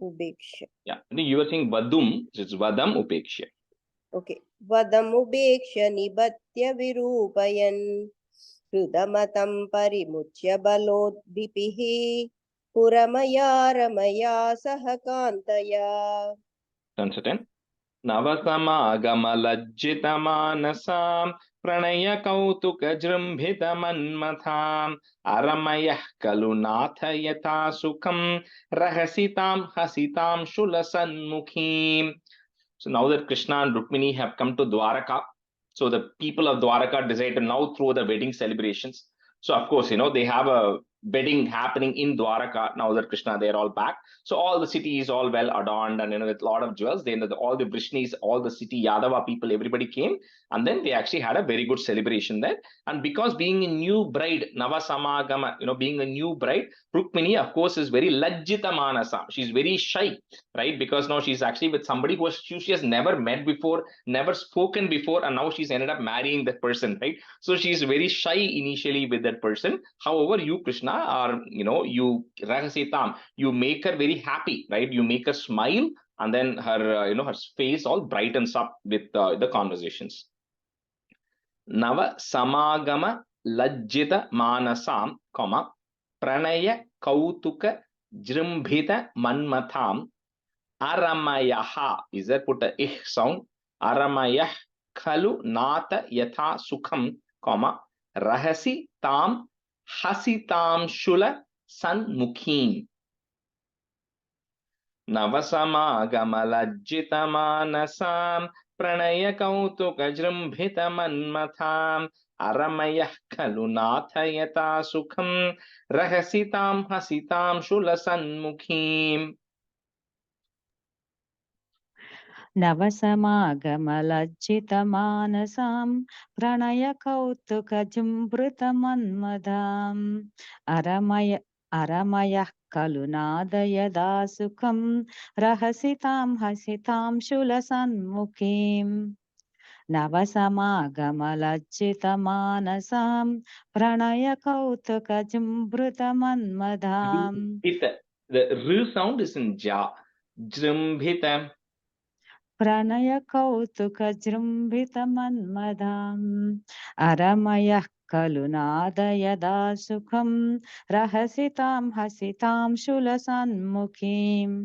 Speaker 4: उपेक्ष्य
Speaker 1: Yeah. I think you were saying vadum, it's vadam upeksha.
Speaker 4: Okay वदमुपेक्ष्य निबध्य विरूपयन् हृदमतं परिमुच्य बलोद्दीपिः पुरमया रमया सह कान्तया
Speaker 1: Consider. Navasamagamalajjitamanasam pranaya kautuka jrumbhitamanmatham aramaya kalunatha yata sukham rahasitam hasitam shulasanmukhim. So now that Krishna and Rukmini have come to Dwaraka, so the people of Dwaraka decide to now throw the wedding celebrations. So of course, they have a wedding happening in Dwaraka now that Krishna, they're all back. So all the city is all well adorned and with a lot of jewels. Then all the Vrishnis, all the city Yadava people, everybody came, and then they actually had a very good celebration there. And because being a new bride, Navasamagama, being a new bride, Rukmini, of course, is very lajjita manasa. She's very shy, right? Because now she's actually with somebody who she has never met before, never spoken before, and now she's ended up marrying that person, right? So she's very shy initially with that person. However, you, Krishna, are, you rahasitam, you make her very happy, right? You make her smile, and then her, her face all brightens up with the conversations. Nava samagama lajjita manasam, comma, pranaya kautuka jrumbhita manmatham aramayaha. Is there put a ich sound? Aramayah khalu nata yatha sukham, comma, rahasi tam hasitam shula sanmukhim. Navasamagamalajitamanasam pranaya kautuka jrumbhita manmatham aramaya khalu natha yata sukham rahasitam hasitam shula sanmukhim.
Speaker 3: नवसमागमलज्जितमानसां प्रणयकौतुकजृम्भृतमन्मदाम् अरमयः खलु नादयदा सुखं रहसितां हसितां शूलसन्मुखीम् नवसमागमलज्जितमानसां प्रणयकौतुकजृम्भृतमन्मदाम्
Speaker 1: The R sound is in Ja. Jrumbhita.
Speaker 3: प्रणयकौतुकजृम्भितमन्मदाम् अरमयः खलु नादयदा सुखं रहसितां हसितां शूलसन्मुखीम्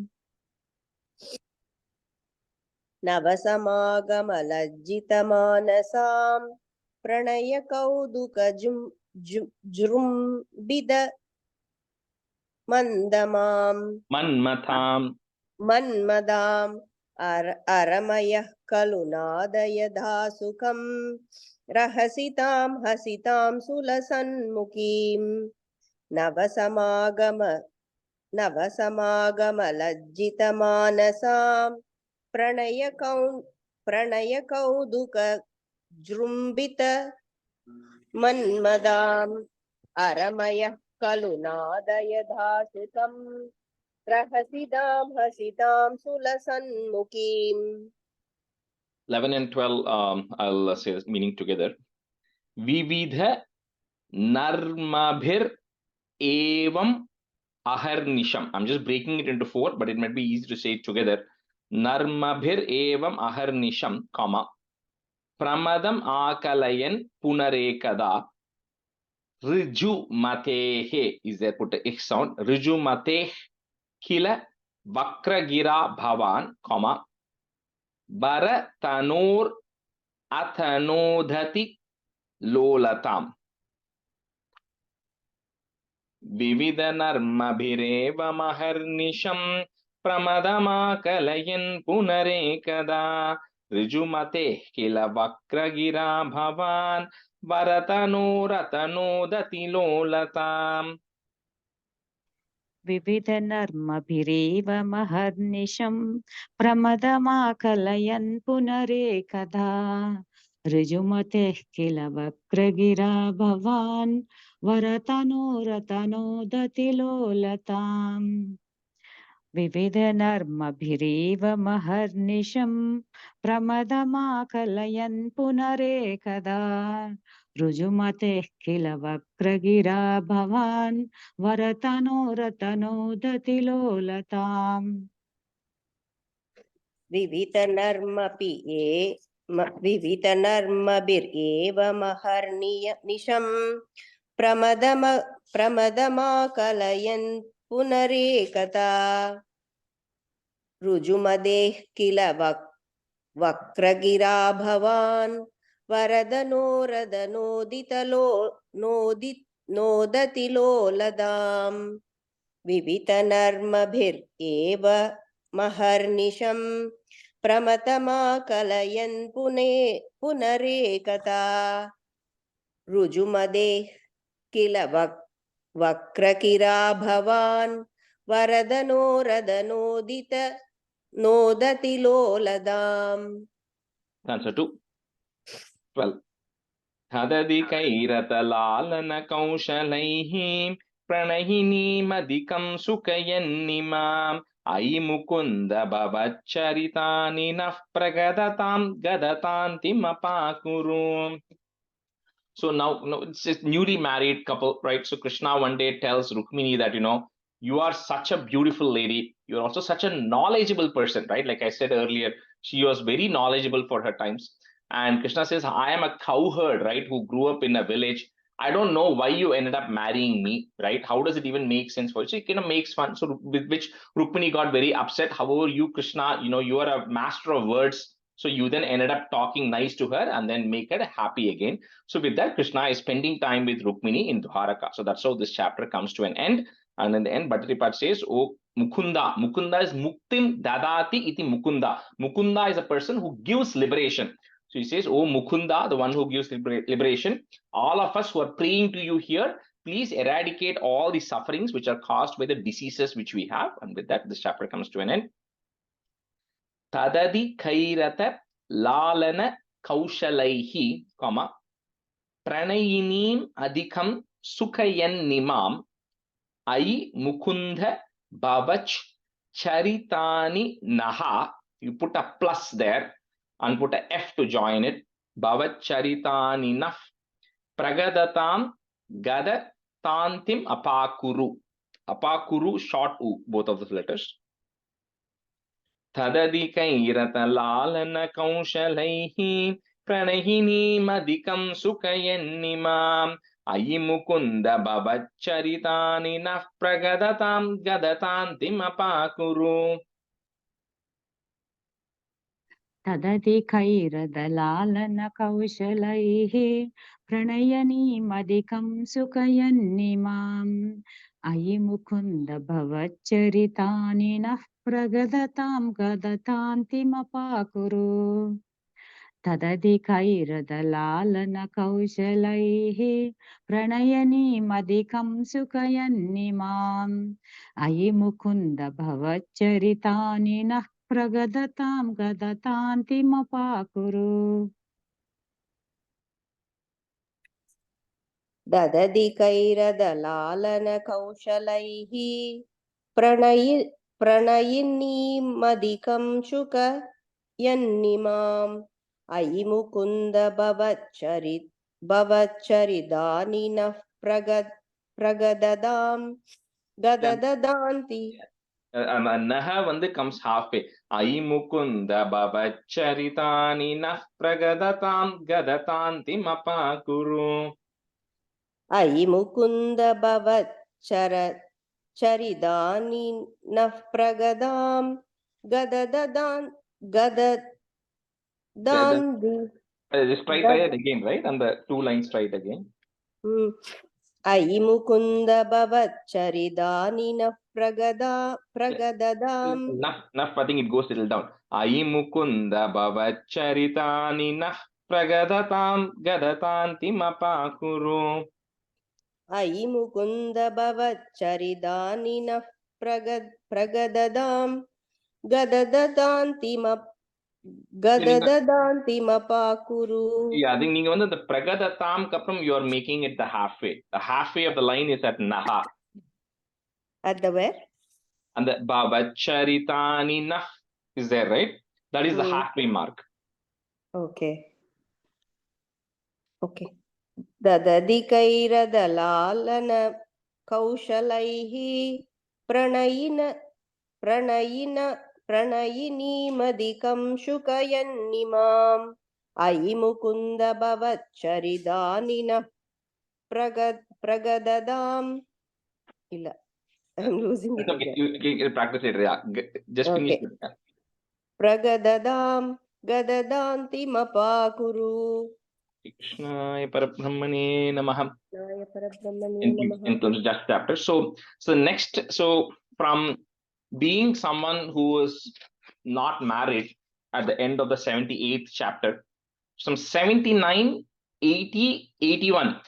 Speaker 4: नवसमागमलज्जितमानसां प्रणयकौतुकजृम्भित मन्मदाम् अरमयः खलु नादयदा सुखं रहसितां हसितां सुलसन्मुखीम् नवसमागमलज्जितमानसां प्रणयकौतुकजृम्भित मन्मदाम् अरमयः खलु नादयदा सुखं रहसितां हसितां सुलसन्मुखीम्
Speaker 1: 11 and 12, I'll say this meaning together. Vividha narmabhir evam aharnisham. I'm just breaking it into 4, but it might be easy to say it together. Narmabhir evam aharnisham, comma, pramadam akalayan punarekada riju matehe. Is there put a ich sound? Riju mateh kila vakragira bhavan, comma, bara tanor athanodhati lolatam. Vividha narmabhireva maharnisham pramadama-kalayan punarekada rijumate kila vakragira bhavan varatano-ratanodati lolatam.
Speaker 3: विविधनर्मभिरेव महर्निशं प्रमदमाकलयन् पुनरेकदा ऋजुमतेः किल वक्रगिरा भवान् वरतनोरतनोदति लोलताम् विविधनर्मभिरेव महर्निशं प्रमदमाकलयन् पुनरेकदा ऋजुमतेः किल वक्रगिरा भवान् वरतनोरतनोदति लोलताम्
Speaker 4: विविधनर्मभिरेव महर्निशं प्रमदमाकलयन् पुनरेकदा ऋजुमदेः किल वक्रगिरा भवान् नोदति लोलदाम् विविधनर्मभिरेव महर्निशं प्रमदमाकलयन् पुनरेकदा ऋजुमदेः किल वक्रगिरा भवान् नोदति लोलदाम्.
Speaker 1: Answer 2. 12. तदधिकैरतलालनकौशलैः प्रणयिनीमधिकं सुखयन्निमाम् अयि मुकुन्द भवच्चरितानि नः प्रगदतां गदतान्तिमपाकुरु. So now it's a newly married couple, right? So Krishna one day tells Rukmini that, you are such a beautiful lady. You're also such a knowledgeable person, right? Like I said earlier, she was very knowledgeable for her times. And Krishna says, I am a cowherd, right? Who grew up in a village. I don't know why you ended up marrying me, right? How does it even make sense for you? So it kind of makes fun. So with which Rukmini got very upset. However, you, Krishna, you are a master of words. So you then ended up talking nice to her and then make her happy again. So with that, Krishna is spending time with Rukmini in Dwaraka. So that's how this chapter comes to an end. And in the end, Bhattaripat says, oh, Mukunda. Mukunda is Muktim Dadati iti Mukunda. Mukunda is a person who gives liberation. So he says, oh, Mukunda, the one who gives liberation. All of us who are praying to you here, please eradicate all the sufferings which are caused by the diseases which we have. And with that, this chapter comes to an end. Tadadi Kairata Lalana Kaushalaihi, Pranayinim Adhikam Sukayan Nimam Ai Mukunda Babach Charitani Naha. You put a plus there and put a F to join it. Babach Charitani Naf Pragadatam Gada Tantim Apakuru. Apakuru, short U, both of the letters. Tadadikairatalaalana kaushalaihi pranayinimadikam sukayannimam ayi mukunda bhavaccharitani naf pragadatam gadatantim apakuru.
Speaker 3: तदधिकैरदलालन कौशलैः प्रणयनीमधिकं सुखयन्निमाम् अयि मुकुन्द भवच्चरितानि नः प्रगदतां गदतान्तिमपाकुरु तदधिकैरदलालन कौशलैः प्रणयनीमधिकं सुखयन्निमाम् अयि मुकुन्द भवच्चरितानि नः प्रगदतां गदतान्तिमपाकुरु
Speaker 4: ददधिकैरदलालनकौशलैः प्रणयिनीमधिकं शुकयन्निमाम् अयि मुकुन्द भवच्चरितानि नः प्रगदतां गददान्ति.
Speaker 1: Naha vandu comes halfway. Ayi mukunda bhavaccharitani nah pragadatam gadatantim apakuru.
Speaker 4: Ayi mukunda bhavaccharitani nah pragadam gadadanti.
Speaker 1: Just try it again, right? And the 2 lines try it again.
Speaker 4: Ayi mukunda bhavaccharitani nah pragadadam.
Speaker 1: Naf, I think it goes a little down. Ayi mukunda bhavaccharitani nah pragadatam gadatantim apakuru.
Speaker 4: Ayi mukunda bhavaccharitani nah pragadadam gadadantim Gadadadantimapakuru.
Speaker 1: Yeah, I think நீங்க வந்து the pragadatam kapram you are making it the halfway. The halfway of the line is at naha.
Speaker 4: At the where?
Speaker 1: And the bhavachharitani nah is there, right? That is the halfway mark.
Speaker 4: Okay. Okay. Dadadikairadalana kaushalaihi pranayinimadikam shukayannimam ayi mukunda bhavacharidanina pragadadam. Illa, I'm losing it
Speaker 1: Okay,
Speaker 4: again.
Speaker 1: you practice it. Yeah. Just finish
Speaker 4: Okay.
Speaker 1: it. Yeah.
Speaker 4: Pragadadam gadadantimapakuru.
Speaker 1: Krishnaya Parabrahmane Namaha.
Speaker 4: Naya Parabrahmane
Speaker 1: In
Speaker 4: Namaha.
Speaker 1: terms of that chapter. So next, so from being someone who was not married at the end of the 78th chapter, from 79, 80, 81,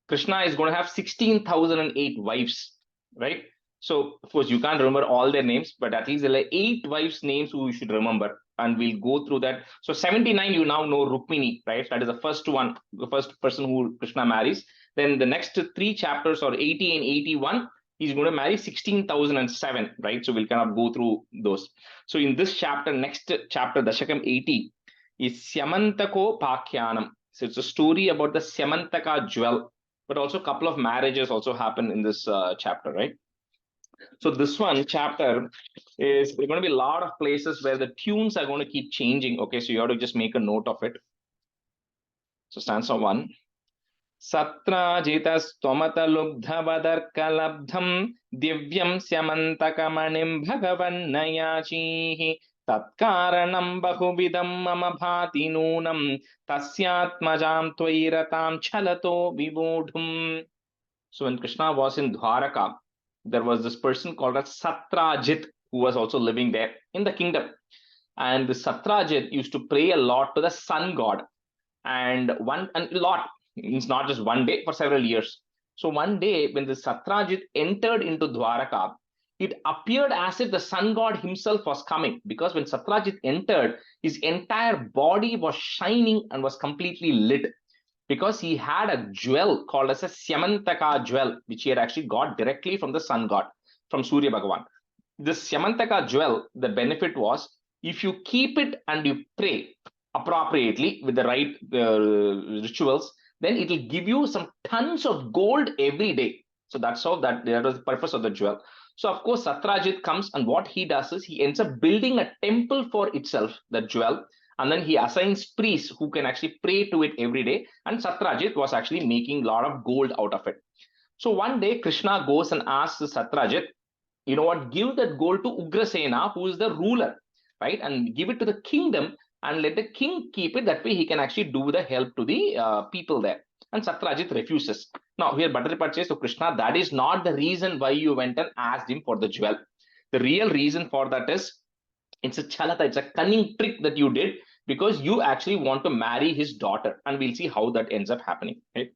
Speaker 1: Krishna is going to have 16,008 wives, right? So of course you can't remember all their names, but at least there are 8 wives' names who you should remember, and we'll go through that. So 79, you now know Rukmini, right? That is the first one, the first person who Krishna marries. Then the next 3 chapters, or 80 and 81, he's going to marry 16,007, right? So we'll kind of go through those. So in this chapter, next chapter, Dasakam 80, is Syamantako Pakyanam. So it's a story about the Syamantaka jewel, but also a couple of marriages also happen in this chapter, right? So this one chapter is going to be a lot of places where the tunes are going to keep changing. Okay, so you have to just make a note of it. So stanza 1. Satrajitastvamatalubdhavadarkalabdham divyam syamantakamanим bhagavannayachih tatkaranam bahuvidam mama bhati noonam tasyatmajam tvairatam chalato vibodhum. So when Krishna was in Dwaraka, there was this person called as Satrajit who was also living there in the kingdom. And the Satrajit used to pray a lot to the sun god. And a lot, it's not just one day, for several years. So one day when the Satrajit entered into Dwaraka, it appeared as if the sun god himself was coming, because when Satrajit entered, his entire body was shining and was completely lit, because he had a jewel called as a Syamantaka jewel, which he had actually got directly from the sun god, from Surya Bhagavan. This Syamantaka jewel, the benefit was, if you keep it and you pray appropriately with the right rituals, then it will give you some tons of gold every day. So that's how that was the purpose of the jewel. So of course Satrajit comes, and what he does is he ends up building a temple for itself, the jewel, and then he assigns priests who can actually pray to it every day. And Satrajit was actually making a lot of gold out of it. So one day Krishna goes and asks Satrajit, you know what, give that gold to Ugrasena, who is the ruler, right? And give it to the kingdom and let the king keep it. That way he can actually do the help to the people there. And Satrajit refuses. Now here Bhattacharya says to Krishna, that is not the reason why you went and asked him for the jewel. The real reason for that is, it's a chalata, it's a cunning trick that you did, because you actually want to marry his daughter. And we'll see how that ends up happening, right?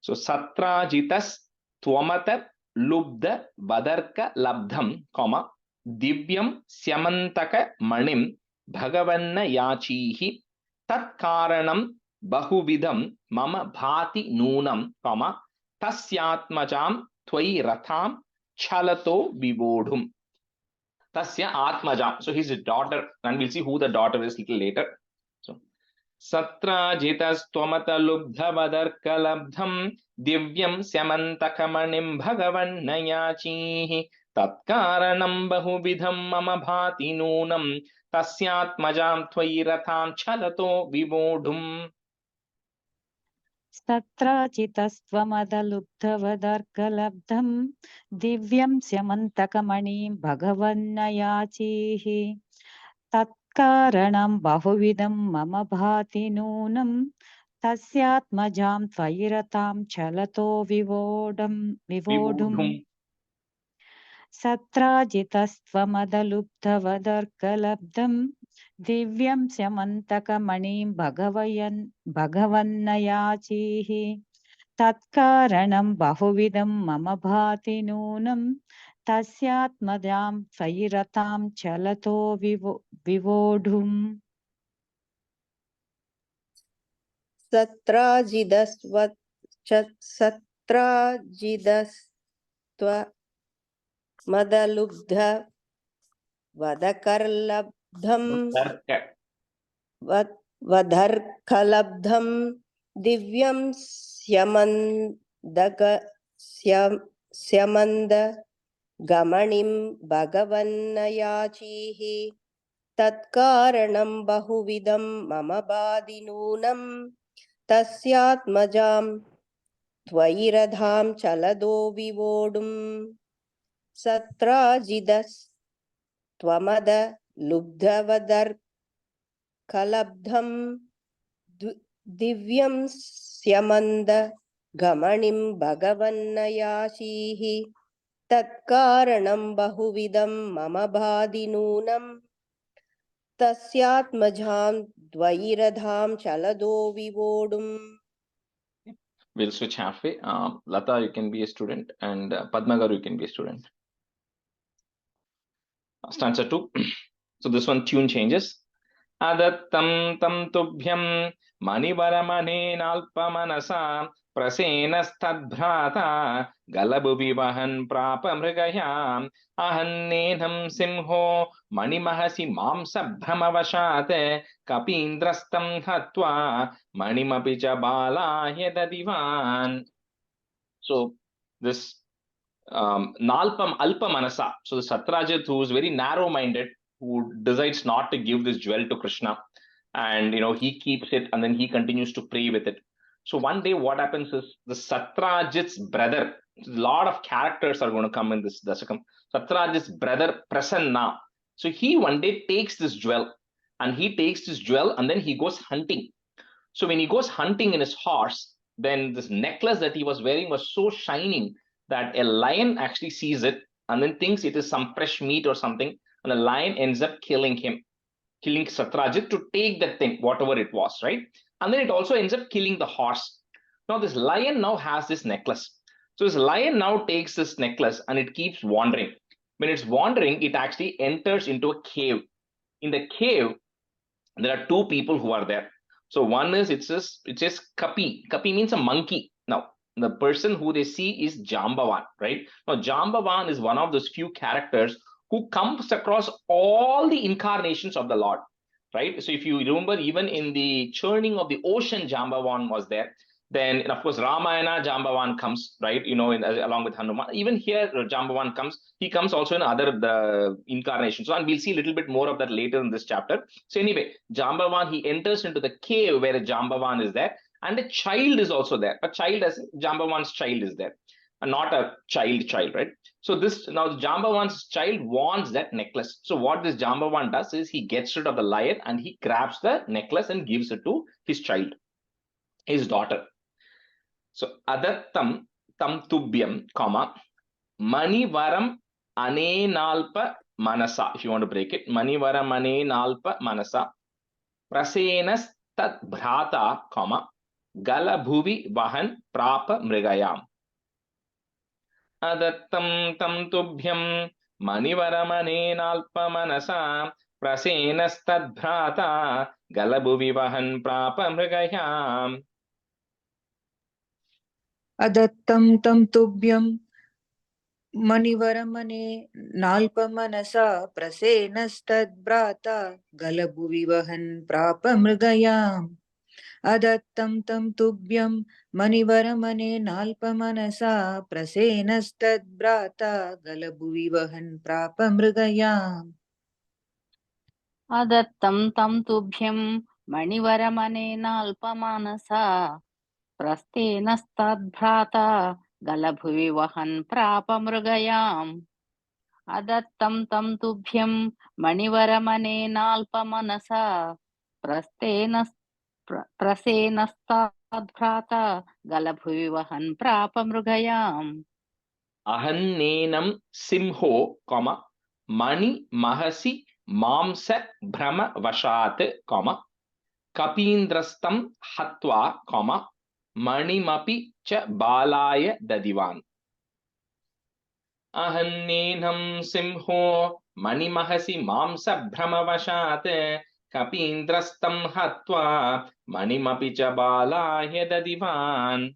Speaker 1: So Satrajitas Twamata Lubda Vadarka Labdham, comma, Divyam Syamantaka Manim Bhagavanna Yachihi Tatkaranam Bahuvidam Mama Bhati Noonam, comma, Tasyatmajam Twai Ratham Chalato Vivodhum. Tasya Atmajam. So his daughter, and we'll see who the daughter is a little later. So Satrajitastvamatalubdhavadarkalabdham divyam syamantakamanим bhagavannayachih tatkaranam bahuvidham mama bhati noonam tasyatmajam tvairatham chalato vivodhum.
Speaker 3: तत्राचितस्त्वमदलुब्धवदर्कलब्धं दिव्यं स्यमन्तकमणिं भगवन्नयाचीः तत्कारणं बहुविधं मम भाति नूनं तस्यात्मजां त्वयिरतां चलतो विवोढुम् सत्राजितस्त्वमदलुब्धवदर्कलब्धं दिव्यं स्यमन्तकमणिं भगवन्नयाचीः तत्कारणं बहुविधं मम भाति नूनं तस्यात्मजां त्वयि रतां चलतो विवोढुम्
Speaker 4: सत्राजिदस्त्वमदलुब्ध वदकर्लब्धं वधर्कलब्धं दिव्यं स्यमन्द गमणिं भगवन्नयाचीः तत्कारणं बहुविधं मम बाधि नूनं तस्यात्मजां त्वयि रधां चलदो विवोढुम् सत्राजिदस्त्वमद लुब्धवदर्कलब्धं दिव्यं स्यमन्द गमणिं भगवन्नयाचीः तत्कारणं बहुविधं मम बाधि नूनं तस्यात्मजां त्वयि रधां चलदो विवोढुम्.
Speaker 1: We'll switch halfway. Lata, you can be a student, and Padma Garu, you can be a student. Stanza 2. So this one tune changes. Adattam tam tubhyam manivaramane-nalpamanasa prasenastadbhrata galabu vivahan prapa mrigayam ahannenham simho manimahasi mamsabhramavashate kapindrastam hatva manimapicha balahya dadivan. So this Nalpam Alpa Manasa. So the Satrajit, who is very narrow-minded, who decides not to give this jewel to Krishna, and he keeps it, and then he continues to pray with it. So one day, what happens is the Satrajit's brother. A lot of characters are going to come in this Dasakam. Satrajit's brother Prasanna. So he one day takes this jewel, and then he goes hunting. So when he goes hunting in his horse, then this necklace that he was wearing was so shining that a lion actually sees it and then thinks it is some fresh meat or something, and the lion ends up killing Satrajit to take that thing, whatever it was, right? And then it also ends up killing the horse. Now this lion now has this necklace. So this lion now takes this necklace and it keeps wandering. When it's wandering, it actually enters into a cave. In the cave, there are two people who are there. So one is, it says Kapi. Kapi means a monkey. Now, the person who they see is Jambavan, right? Now, Jambavan is one of those few characters who comes across all the incarnations of the Lord, right? So if you remember, even in the churning of the ocean, Jambavan was there. Then, and of course, Ramayana, Jambavan comes, right? Along with Hanuman. Even here, Jambavan comes. He comes also in other incarnations. So, and we'll see a little bit more of that later in this chapter. So anyway, Jambavan, he enters into the cave where Jambavan is there. And a child is also there. A child, as Jambavan's child is there. And not a child, right? So now Jambavan's child wants that necklace. So what this Jambavan does is he gets rid of the lion and he grabs the necklace and gives it to his child, his daughter. So adattam tam tubhyam, manivaram anenalpa manasa. If you want to break it, manivaram anenalpa manasa prasenas tad bhrata, galabhuvi vahan prapa mrigayam. Adattam tam tubhyam manivaramane manasa prasenas tad bhrata galabhuvi vahan prapa mrigayam.
Speaker 5: अदत्तं तं तुभ्यं मणिवरमने नाल्पमनसा प्रसेनस्तद्भ्राता गलभुवि वहन् प्राप मृगयाम् अदत्तं तं तुभ्यं मणिवरमने नाल्पमनसा प्रसेनस्तद्भ्राता गलभुवि वहन् प्राप मृगयाम्
Speaker 6: अदत्तं तं तुभ्यं मणिवरमनेनाल्पमानसा प्रस्तेनस्तद्भ्राता गलभुवि वहन् प्राप मृगयाम् अदत्तं तं तुभ्यं मणिवरमनेनाल्पमनसा प्रसेनस्तद्भ्राता गलभुवि वहन् प्राप मृगयाम्
Speaker 1: Ahannenam simho, mani mahasi mamsa bhrama vashat, kapindrastam hatva, manimapi cha balaya dadivan. Ahanenam simho manimahasi mamsa bhramavashat kapindrastam hatva manimapi cha balaya dadivan.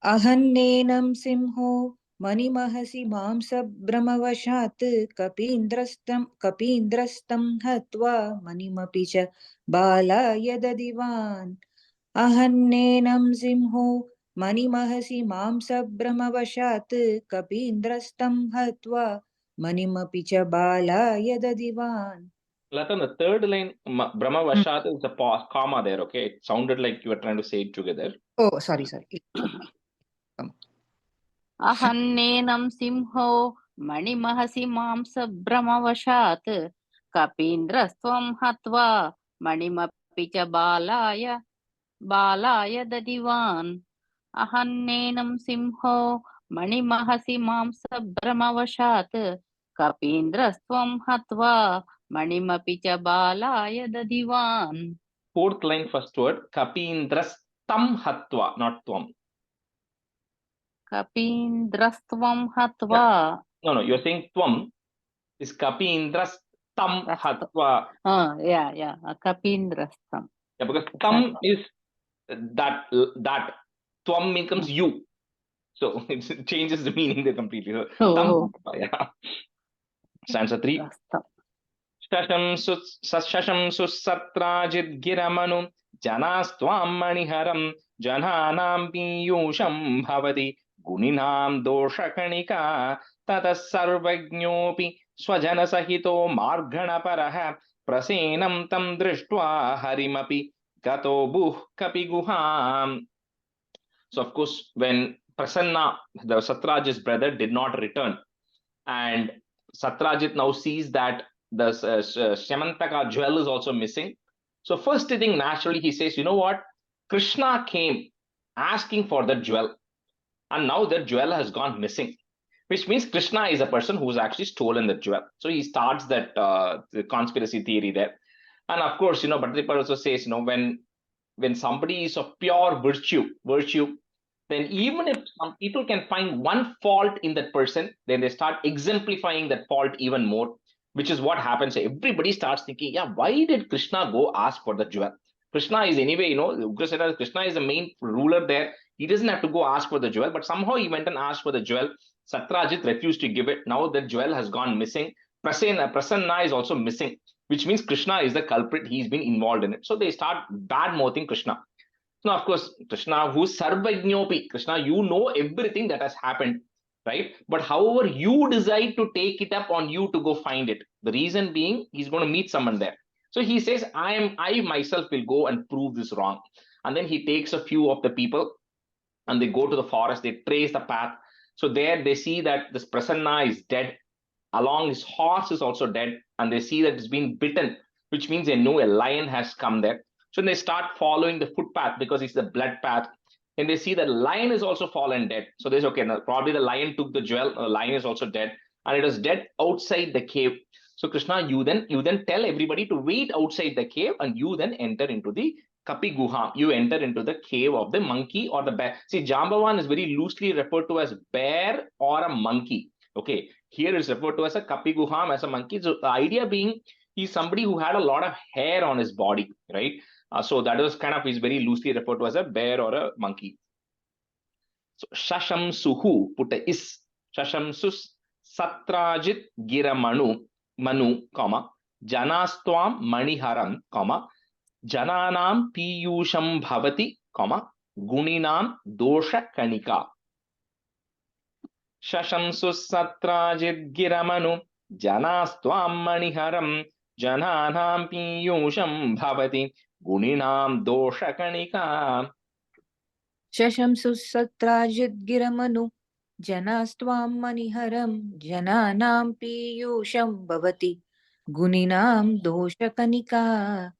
Speaker 5: अहन्नेनं सिंहो मणिमहसि मांसभ्रमवशात् कपीन्द्रस्तं हत्वा मणिमपि च बालाय ददिवान् अहन्नेनं सिंहो मणिमहसि मांसभ्रमवशात् कपीन्द्रस्तं हत्वा मणिमपि च बालाय ददिवान्.
Speaker 1: Latan, the third line, Brahma Vashat, is a pause, comma there, okay? It sounded like you were trying to say it together.
Speaker 5: Oh, sorry.
Speaker 6: अहन्नेनं सिंहो मणिमहसि मांसभ्रमवशात् कपीन्द्रस्त्वं हत्वा मणिमपि च बालाय ददिवान् अहन्नेनं सिंहो मणिमहसि मांसभ्रमवशात् कपीन्द्रस्त्वं हत्वा मणिमपि च बालाय ददिवान्.
Speaker 1: Fourth line, first word, Kapindrastam hatva, not tvam.
Speaker 6: कपीन्द्रस्त्वं हत्वा.
Speaker 1: No, you're saying tvam is Kapindrastam hatva.
Speaker 6: Yeah, Kapindrastam.
Speaker 1: Yeah, because tam is that tvam becomes you. So it changes the meaning there completely. So, tam hatva, yeah. Stanza 3. Shasham susatrajit giramanu janastvam maniharam jananam piyusham bhavati guninam doshakanika tatas sarvagnopi swajana sahito margana paraha prasenam tam drishtva harimapi gato buh kapi guham. So of course, when Prasanna, the Satrajit's brother, did not return, and Satrajit now sees that the Shamantaka jewel is also missing. So first thing, naturally, he says, you know what? Krishna came asking for the jewel, and now the jewel has gone missing, which means Krishna is a person who's actually stolen the jewel. So he starts that the conspiracy theory there. And of course, Bhattacharya also says, when somebody is of pure virtue, then even if some people can find one fault in that person, then they start exemplifying that fault even more, which is what happens. Everybody starts thinking, yeah, why did Krishna go ask for the jewel? Krishna is anyway, Krishna is the main ruler there. He doesn't have to go ask for the jewel, but somehow he went and asked for the jewel. Satrajit refused to give it. Now the jewel has gone missing. Prasanna is also missing, which means Krishna is the culprit. He's been involved in it. So they start bad-mouthing Krishna. Now, of course, Krishna, who's Sarvagnopi, Krishna, you know everything that has happened, right? But however, you decide to take it up on you to go find it. The reason being, he's going to meet someone there. So he says, I myself will go and prove this wrong. And then he takes a few of the people and they go to the forest, they trace the path. So there they see that this Prasanna is dead. Along his horse is also dead. And they see that it's been bitten, which means they know a lion has come there. So they start following the footpath because it's the blood path. And they see that the lion is also fallen dead. So they say, okay, now probably the lion took the jewel. The lion is also dead. And it is dead outside the cave. So Krishna, you then tell everybody to wait outside the cave and you then enter into the Kapi Guha. You enter into the cave of the monkey or the bear. See, Jambavan is very loosely referred to as bear or a monkey. Okay, here is referred to as a Kapi Guham, as a monkey. So the idea being, he's somebody who had a lot of hair on his body, right? So that is kind of, is very loosely referred to as a bear or a monkey. So Shasham Suhu, put a is. Shasham Sus Satrajit Giramanu, comma, Janastwam Maniharam, comma, Jananam Piyusham Bhavati, comma, Guninam Dosha Kanika. Shasham Sus Satrajit Giramanu, Janastwam Maniharam, Jananam Piyusham Bhavati, Guninam Dosha Kanika.
Speaker 5: Shashamsu Satrajit Giramanu Janastvam Maniharam Jananam Piyusham Bhavati Guninam Doshakanika.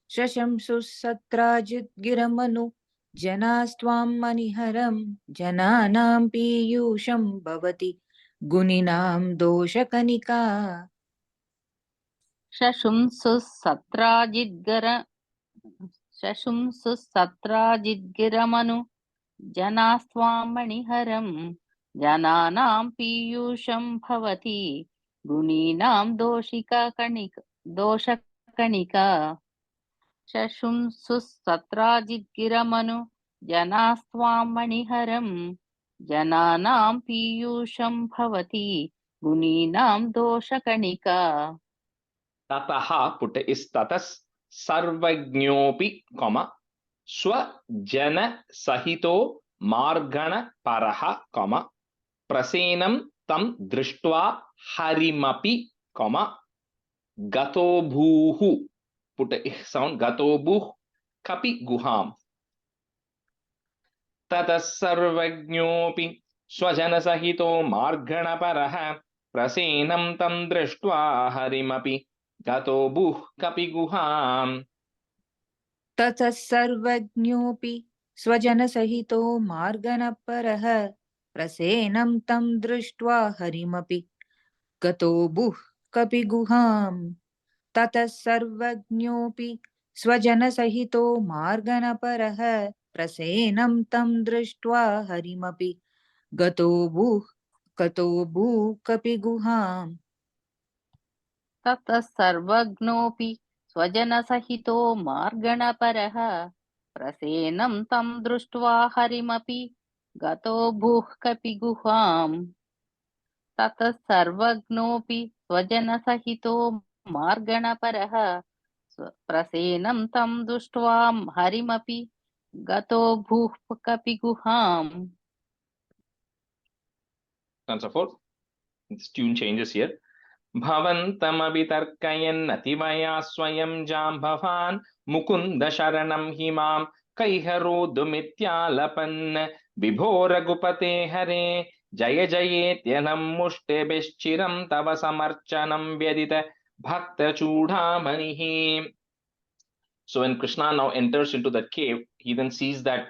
Speaker 5: Shashamsu Satrajit Giramanu Janastvam Maniharam Jananam Piyusham Bhavati Guninam Doshakanika.
Speaker 6: शशुंसुसत्राजिद्गिरमनु जनास्त्वां मणिहरं जनानां पीयूषं भवति गुणीनां दोषकणिका शशुंसुसत्राजिद्गिरमनु जनास्त्वां मणिहरं जनानां पीयूषं भवति गुणीनां दोषकणिका
Speaker 1: Tataha put is tatas sarvagnopi comma swajana sahito margana paraha comma prasenam tam drishtva harimapi comma gato bhuhu put a sound gato bhuh kapi guham tatas sarvagnopi swajana sahito margana paraha prasenam tam drishtva harimapi gato buh kapi guham.
Speaker 5: ततः सर्वज्ञोऽपि स्वजनसहितो मार्गणपरः प्रसेनं तं दृष्ट्वा हरिमपि गतो बुः कपिगुहाम् ततः सर्वज्ञोऽपि स्वजनसहितो मार्गणपरः प्रसेनं तं दृष्ट्वा हरिमपि गतो बुः कपिगुहाम्
Speaker 6: ततः सर्वज्ञोऽपि स्वजनसहितो मार्गणपरः प्रसेनं तं दृष्ट्वा हरिमपि गतो भूः कपिगुहाम् ततः सर्वज्ञोऽपि स्वजनसहितो मार्गणपरः प्रसेनं तं दृष्ट्वा हरिमपि गतो भूः कपिगुहाम्.
Speaker 1: Stanza 4. This tune changes here. भवन्तमभितर्कयन्नतिवया स्वयं जाम्बवान् मुकुन्द शरणं हि मां कैहरोदुमित्यालपन् विभो रघुपते हरे जय जयेत्यनं मुष्टिभिश्चिरं तव समर्चनं व्यदित भक्तचूडामणिः. So when Krishna now enters into that cave, he then sees that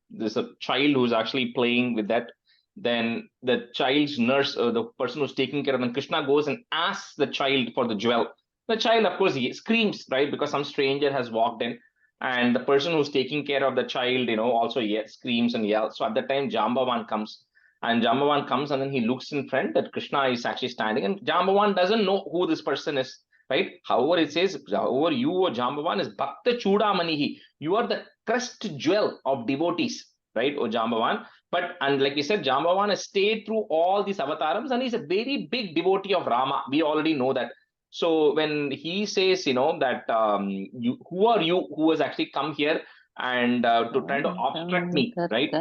Speaker 1: there's a child who's actually playing with that. Then the child's nurse, the person who's taking care of him, Krishna goes and asks the child for the jewel. The child, of course, he screams, right? Because some stranger has walked in, and the person who's taking care of the child, also screams and yells. So at that time, Jambavan comes. And Jambavan comes and then he looks in front that Krishna is actually standing. And Jambavan doesn't know who this person is, right? However, it says, however, you, O Jambavan, is Bhakta Chudamanihi. You are the crest jewel of devotees, right, O Jambavan? But, and like we said, Jambavan has stayed through all these avatars and he's a very big devotee of Rama. We already know that. So when he says, that who are you who has actually come here and to try to obstruct me, right?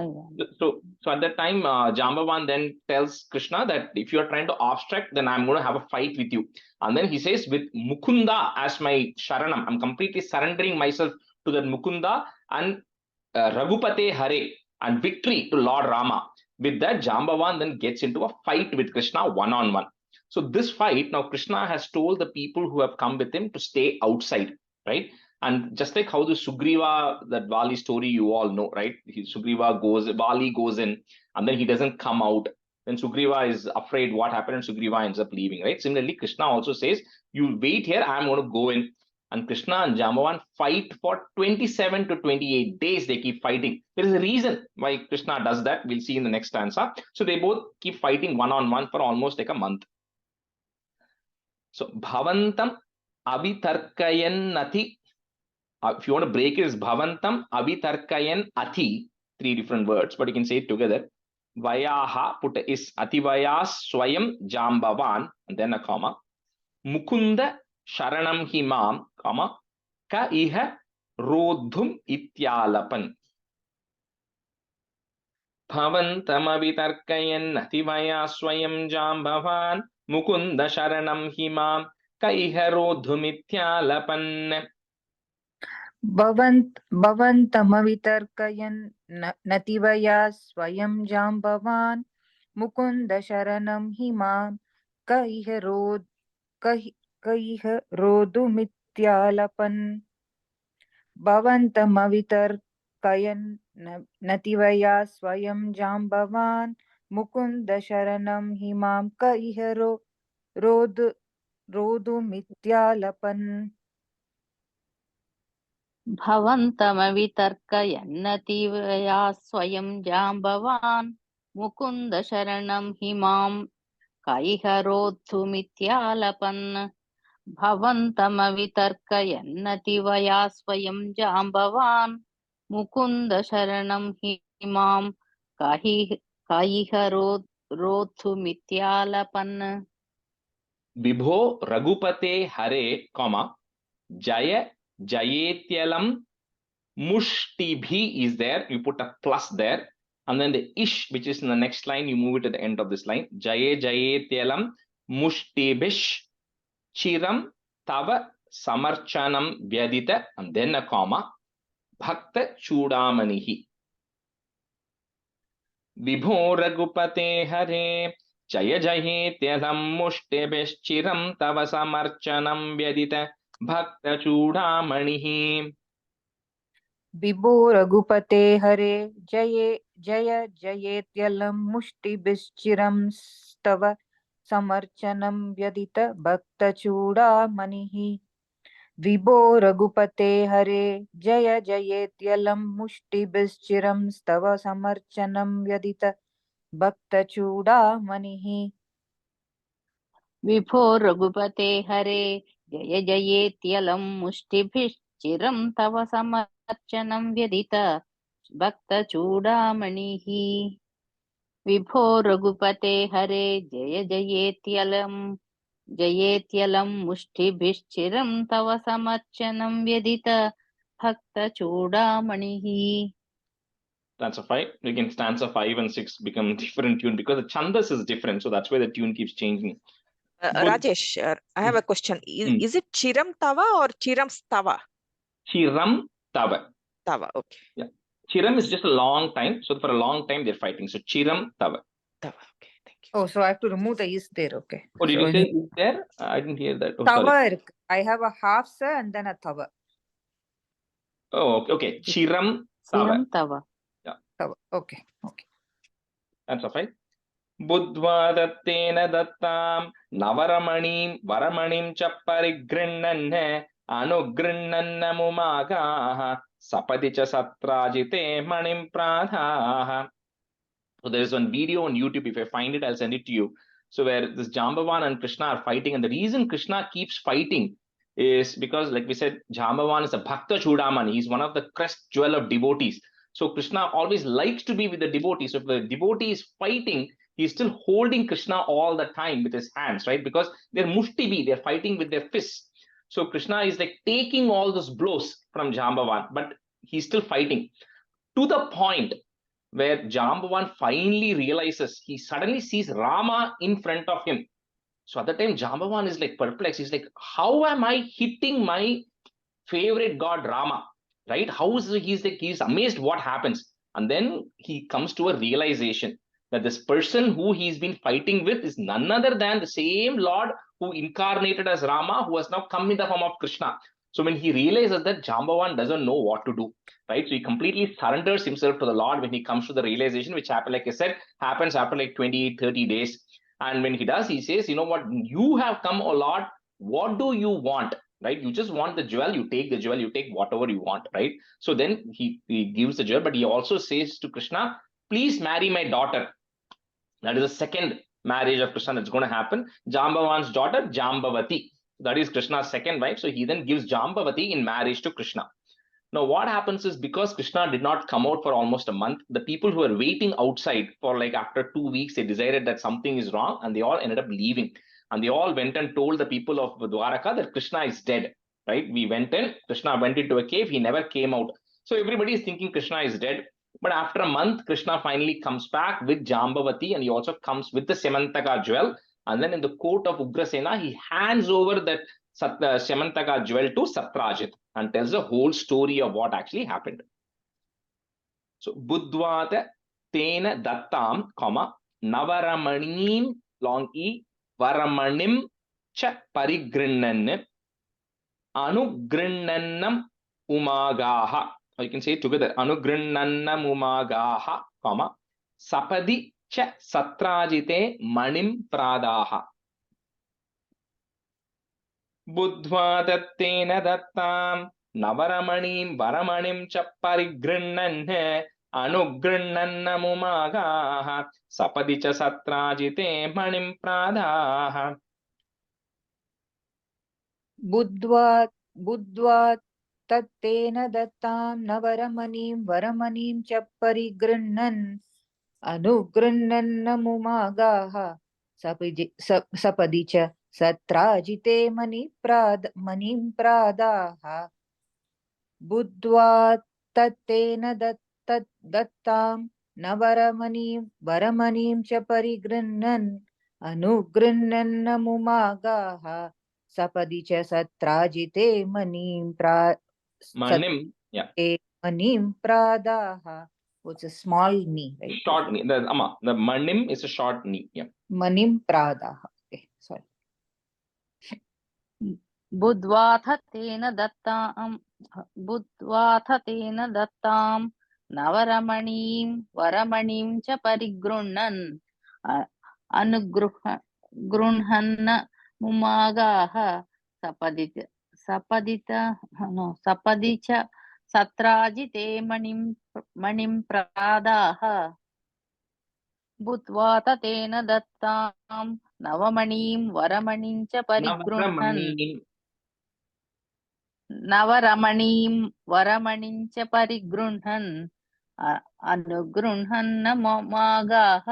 Speaker 1: So at that time, Jambavan then tells Krishna that if you are trying to obstruct, then I'm going to have a fight with you. And then he says, with Mukunda as my Sharanam, I'm completely surrendering myself to that Mukunda and Raghupate Hare and victory to Lord Rama. With that, Jambavan then gets into a fight with Krishna one-on-one. So this fight, now Krishna has told the people who have come with him to stay outside, right? And just like how the Sugriva, that Vali story you all know, right? Vali goes in and then he doesn't come out. Then Sugriva is afraid what happened and Sugriva ends up leaving, right? Similarly, Krishna also says, you wait here, I'm going to go in. And Krishna and Jambavan fight for 27 to 28 days. They keep fighting. There is a reason why Krishna does that. We'll see in the next stanza. So they both keep fighting one-on-one for almost like a month. So Bhavantam Abitarkayan Nati. If you want to break it, it's Bhavantam Abitarkayan Ati. 3 different words, but you can say it together. Vayaha put is Ativayas Swayam Jambavan, and then a comma. Mukunda Sharanam Himam, comma, Ka iha Rodhum Ityalapan. Bhavantamabhitarkayan Nativaya Swayam Jambavan Mukunda Sharanam Himam Ka iha Rodhum Ityalapan.
Speaker 5: भवन्तमवितर्कयन् नतिवया स्वयं जाम्बवान् मुकुन्द शरणं हि मां कैः रोदुमित्यालपन् भवन्तमवितर्कयन् नतिवया स्वयं जाम्बवान् मुकुन्द शरणं हि मां कैः रोदुमित्यालपन्
Speaker 6: भवन्तमवितर्कयन्नतीवया स्वयं जाम्बवान् मुकुन्द शरणं हि मां कैहरोद्धुमित्यालपन् भवन्तमवितर्कयन्नतिवया स्वयं जाम्बवान् मुकुन्द शरणं हि मां कैहरोद्धुमित्यालपन्
Speaker 1: Vibho Ragupate Hare, comma, Jaya Jayetyalam Mushtibhi is there. You put a plus there. And then the ish, which is in the next line, you move it to the end of this line. Jaye Jayetyalam Mushtibish Chiram Tava Samarchanam Vyadita, and then a comma, Bhakta Chudamanihi. Vibho Ragupate Hare, Jaya Jayetyalam Mushtibish Tava Samarchanam Vyadita, Bhakta Chudamanihi.
Speaker 5: विभो रघुपते हरे जये जय जयेत्यलं मुष्टिभिश्चिरं स्तव समर्चनं व्यदित भक्तचूडामणिः विभो रघुपते हरे जय जयेत्यलं मुष्टिभिश्चिरं स्तव समर्चनं व्यदित भक्तचूडामणिः
Speaker 6: विभो रघुपते हरे जय जयेत्यलं मुष्टिभिश्चिरं तव समर्चनं व्यदित भक्तचूडामणिः विभो रघुपते हरे जय जयेत्यलं मुष्टिभिश्चिरं तव समर्चनं व्यदित भक्तचूडामणिः.
Speaker 1: Stanza 5. Again, stanza 5 and 6 become different tune because the chandas is different. So that's why the tune keeps changing.
Speaker 7: Rajesh, I have a question. Is it Chiram Tava or Chiram Stava?
Speaker 1: Chiram Tava.
Speaker 7: Tava, okay.
Speaker 1: Yeah. Chiram is just a long time. So for a long time they're fighting. So Chiram Tava.
Speaker 7: Tava, okay, thank you.
Speaker 5: Oh, so I have to remove the is there, okay.
Speaker 1: Oh, did
Speaker 5: So
Speaker 1: you say is there? I didn't hear that. Oh,
Speaker 5: tava
Speaker 1: sorry.
Speaker 5: irukku. I have a half sa and then a tava.
Speaker 1: Oh, okay. Chiram Tava.
Speaker 6: चिरं तव.
Speaker 1: Yeah.
Speaker 5: Tava. Okay, okay.
Speaker 1: That's a fine. Budva dattena dattam navaramanim varamanim cha parigrinnanne anugrinnanna mumagaha sapati cha satrajite manim pradhaha. So there is one video on YouTube. If I find it, I'll send it to you. So where this Jambavan and Krishna are fighting, and the reason Krishna keeps fighting is because, like we said, Jambavan is a Bhakta Chudamani. He's one of the crest jewel of devotees. So Krishna always likes to be with the devotees. So if the devotee is fighting, he's still holding Krishna all the time with his hands, right? Because they're mushtibi, they're fighting with their fists. So Krishna is like taking all those blows from Jambavan, but he's still fighting to the point where Jambavan finally realizes, he suddenly sees Rama in front of him. So at the time, Jambavan is like perplexed. He's like, how am I hitting my favorite god Rama? Right? How is he's amazed what happens. And then he comes to a realization that this person who he's been fighting with is none other than the same Lord who incarnated as Rama, who has now come in the form of Krishna. So when he realizes that, Jambavan doesn't know what to do, right? So he completely surrenders himself to the Lord when he comes to the realization, which happened, like I said, happens after like 28, 30 days. And when he does, he says, you know what, you have come, O Lord, what do you want, right? You just want the jewel, you take the jewel, you take whatever you want, right? So then he gives the jewel, but he also says to Krishna, please marry my daughter. That is the second marriage of Krishna that's going to happen. Jambavan's daughter, Jambavati. That is Krishna's second wife. So he then gives Jambavati in marriage to Krishna. Now what happens is, because Krishna did not come out for almost a month, the people who were waiting outside for like after 2 weeks, they decided that something is wrong, and they all ended up leaving. And they all went and told the people of Dwaraka that Krishna is dead, right? We went in, Krishna went into a cave, he never came out. So everybody is thinking Krishna is dead. But after a month, Krishna finally comes back with Jambavati, and he also comes with the Semantaka jewel. And then in the court of Ugrasena, he hands over that Semantaka jewel to Satrajit and tells the whole story of what actually happened. So, Budvata Tena Dattam, comma, Navaramanim, long E, Varamanim Cha Parigrinnanam, Anugrinnanam Umagaha. Or you can say it together, Anugrinnanam Umagaha, comma, Sapadi Cha Satrajite Manim Pradaha. बुद्ध्वा दत्तेन दत्तां नवरमणीं वरमणिं च परिगृह्णन् अनुगृह्णन् मुमागाः सपदि च सत्राजिते मणिं प्रादाः.
Speaker 5: बुद्ध्वा तत्तेन दत्तां नवरमणीं वरमणिं च परिगृह्णन् अनुगृह्णन् मुमागाः सपदि च सत्राजिते मणिं प्रादाः. बुद्ध्वा तत्तेन दत्तां नवरमणीं वरमणिं च परिगृह्णन् अनुगृह्णन् मुमागाः सपदि च सत्राजिते मणिं प्रादाः. It's a small knee, right?
Speaker 1: Short knee. The manim is a short knee. Yeah.
Speaker 5: Manim pradaha. Okay, sorry.
Speaker 6: बुद्ध्वाथ तेन दत्तां नवरमणीं वरमणिं च परिगृह्णन् अनुगृह्णन् मुमागाः सपदि च सत्राजिते मणिं प्रादाः. बुद्ध्वाथ तेन दत्तां नवमणीं वरमणिं च परिगृह्णन् नवरमणीं वरमणिं च परिगृह्णन् अनुगृह्णन् मुमागाः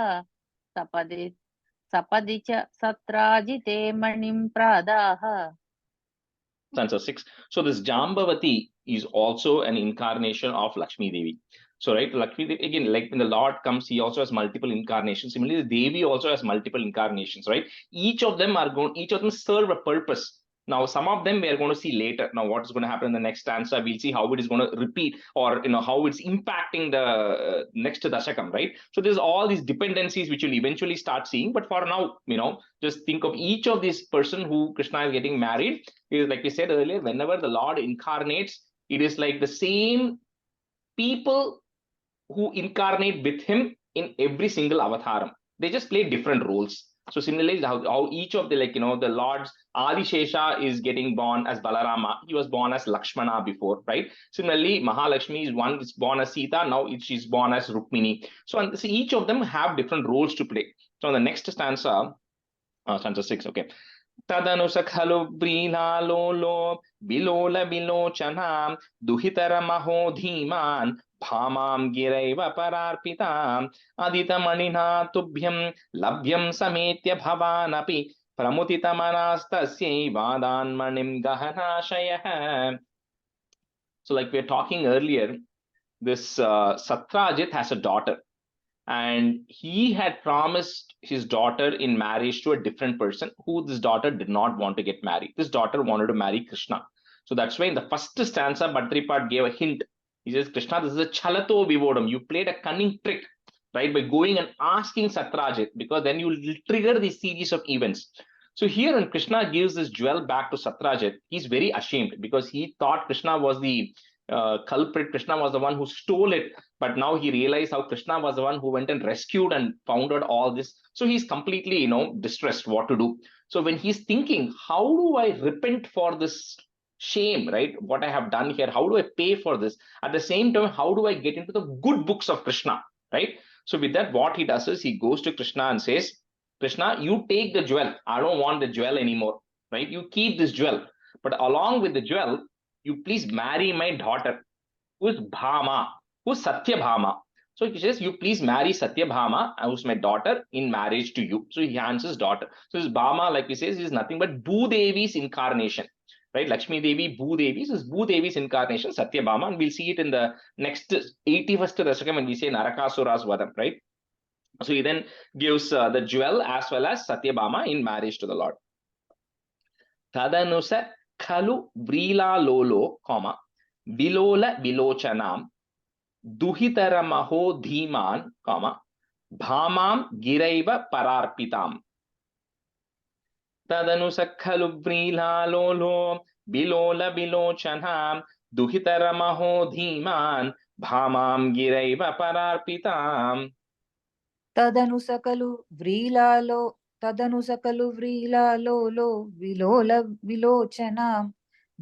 Speaker 6: सपदि च सत्राजिते मणिं प्रादाः.
Speaker 1: Stanza 6. So this Jambavati is also an incarnation of Lakshmi Devi. So right, Lakshmi Devi, again, like when the Lord comes, he also has multiple incarnations. Similarly, the Devi also has multiple incarnations, right? Each of them serve a purpose. Now, some of them we are going to see later. Now, what is going to happen in the next stanza? We'll see how it is going to repeat, or how it's impacting the next Dasakam, right? So there's all these dependencies which you'll eventually start seeing. But for now, just think of each of these person who Krishna is getting married. Is like we said earlier, whenever the Lord incarnates, it is like the same people who incarnate with him in every single avataram. They just play different roles. So similarly, how each of the the Lord's Adi Shesha is getting born as Balarama. He was born as Lakshmana before, right? Similarly, Mahalakshmi is one is born as Sita. Now she's born as Rukmini. So each of them have different roles to play. So on the next stanza, stanza 6, okay. तदनुस खलु व्रीलालोलो बिलोल बिलोचनां दुहितरमहो धीमान् भामां गिरैव परार्पिताम् अदितमणिना तुभ्यं लभ्यं समेत्य भवानपि प्रमुदितमनास्तस्यै वादान्मणिं गहनाशयः. So like we were talking earlier, this Satrajit has a daughter. And he had promised his daughter in marriage to a different person who this daughter did not want to get married. This daughter wanted to marry Krishna. So that's why in the first stanza, Bhadrapad gave a hint. He says, Krishna, this is a chalato vivodam. You played a cunning trick, right? By going and asking Satrajit, because then you will trigger the series of events. So here when Krishna gives this jewel back to Satrajit, he's very ashamed because he thought Krishna was the culprit. Krishna was the one who stole it, but now he realized how Krishna was the one who went and rescued and found out all this. So he's completely, distressed what to do. So when he's thinking, how do I repent for this shame, right? What I have done here, how do I pay for this? At the same time, how do I get into the good books of Krishna, right? So with that, what he does is he goes to Krishna and says, Krishna, you take the jewel. I don't want the jewel anymore, right? You keep this jewel, but along with the jewel, you please marry my daughter, who is Bhama, who is Satyabhama. So he says, you please marry Satyabhama, who's my daughter, in marriage to you. So he hands his daughter. So this Bhama, like he says, is nothing but Bhudevi's incarnation, right? Lakshmi Devi, Bhudevi. So this Bhudevi's incarnation, Satyabhama, and we'll see it in the next 81st Dasakam when we say Narakasura's Vadam, right? So he then gives the jewel as well as Satyabhama in marriage to the Lord. Tadanusa Khalu Vrila Lolo, Bilola Bilochanam, Duhitaramaho Dhiman, Bhamam Giraiva Pararpitam. Tadanusa Khalu Vrila Lolo, Bilola Bilochanam, Duhitaramaho Dhiman, Bhamam Giraiva Pararpitam.
Speaker 5: तदनु सकलु व्रीलालो तदनु सकलु व्रीलालोलो विलोल विलोचनां